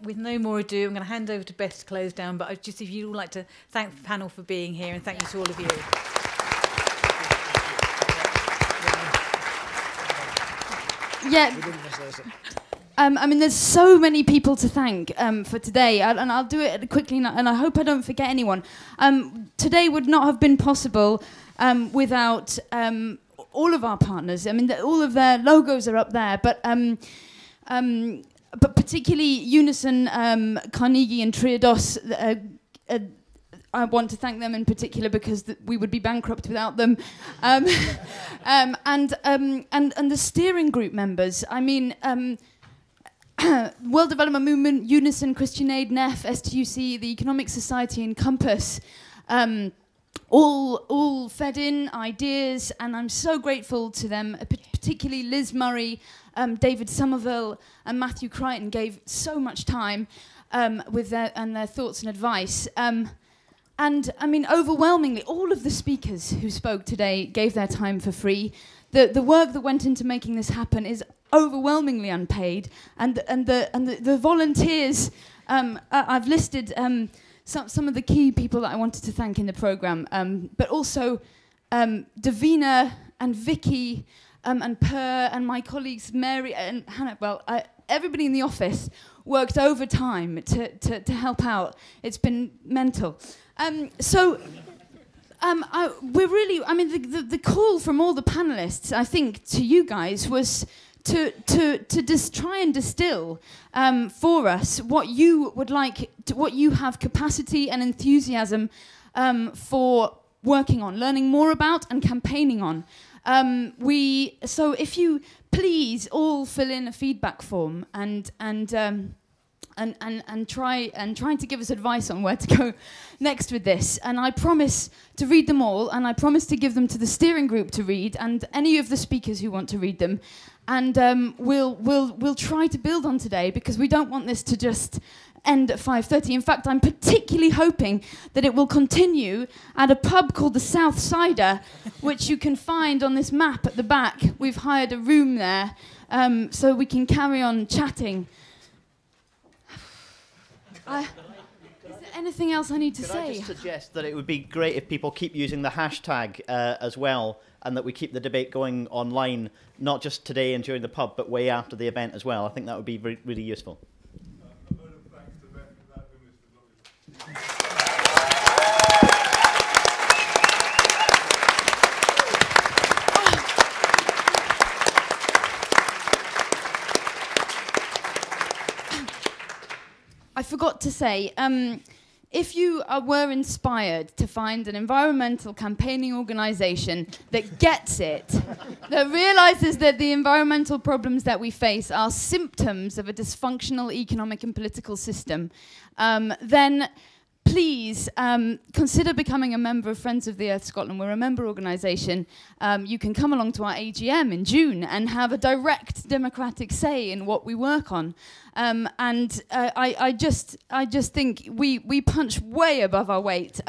with no more ado, I'm going to hand over to Beth to close down, but just if you'd all like to thank the panel for being here, and thank you to all of you. Yeah. I mean, there's so many people to thank for today, and I'll do it quickly, and I hope I don't forget anyone. Today would not have been possible without all of our partners. I mean, all of their logos are up there, but particularly Unison, Carnegie, and Triodos. I want to thank them in particular because we would be bankrupt without them, and the steering group members. I mean. World Development Movement, Unison, Christian Aid, NEF, STUC, the Economic Society, and Compass, all fed in ideas, and I'm so grateful to them, particularly Liz Murray, David Somerville, and Matthew Crichton gave so much time with their thoughts and advice. And I mean, overwhelmingly, all of the speakers who spoke today gave their time for free. The work that went into making this happen is overwhelmingly unpaid, and the volunteers. I've listed some of the key people that I wanted to thank in the program, but also Davina and Vicky and Per and my colleagues Mary and Hannah. Well, everybody in the office worked overtime to help out. It's been mental. We're really. I mean, the call from all the panelists, I think, to you guys was to just try and distill for us what you would like, what you have capacity and enthusiasm for working on, learning more about, and campaigning on. So if you please all fill in a feedback form and trying to give us advice on where to go next with this. And I promise to read them all, and I promise to give them to the steering group to read, and any of the speakers who want to read them. And we'll try to build on today, because we don't want this to just end at 5:30. In fact, I'm particularly hoping that it will continue at a pub called the South Cider, which you can find on this map at the back. We've hired a room there, so we can carry on chatting. Is there anything else I need to say? Could I just suggest that it would be great if people keep using the hashtag as well, and that we keep the debate going online, not just today and during the pub, but way after the event as well. I think that would be really useful. I forgot to say, if you were inspired to find an environmental campaigning organisation that gets it, that realises that the environmental problems that we face are symptoms of a dysfunctional economic and political system, then please consider becoming a member of Friends of the Earth Scotland. We're a member organisation. You can come along to our AGM in June and have a direct democratic say in what we work on. I just think we punch way above our weight.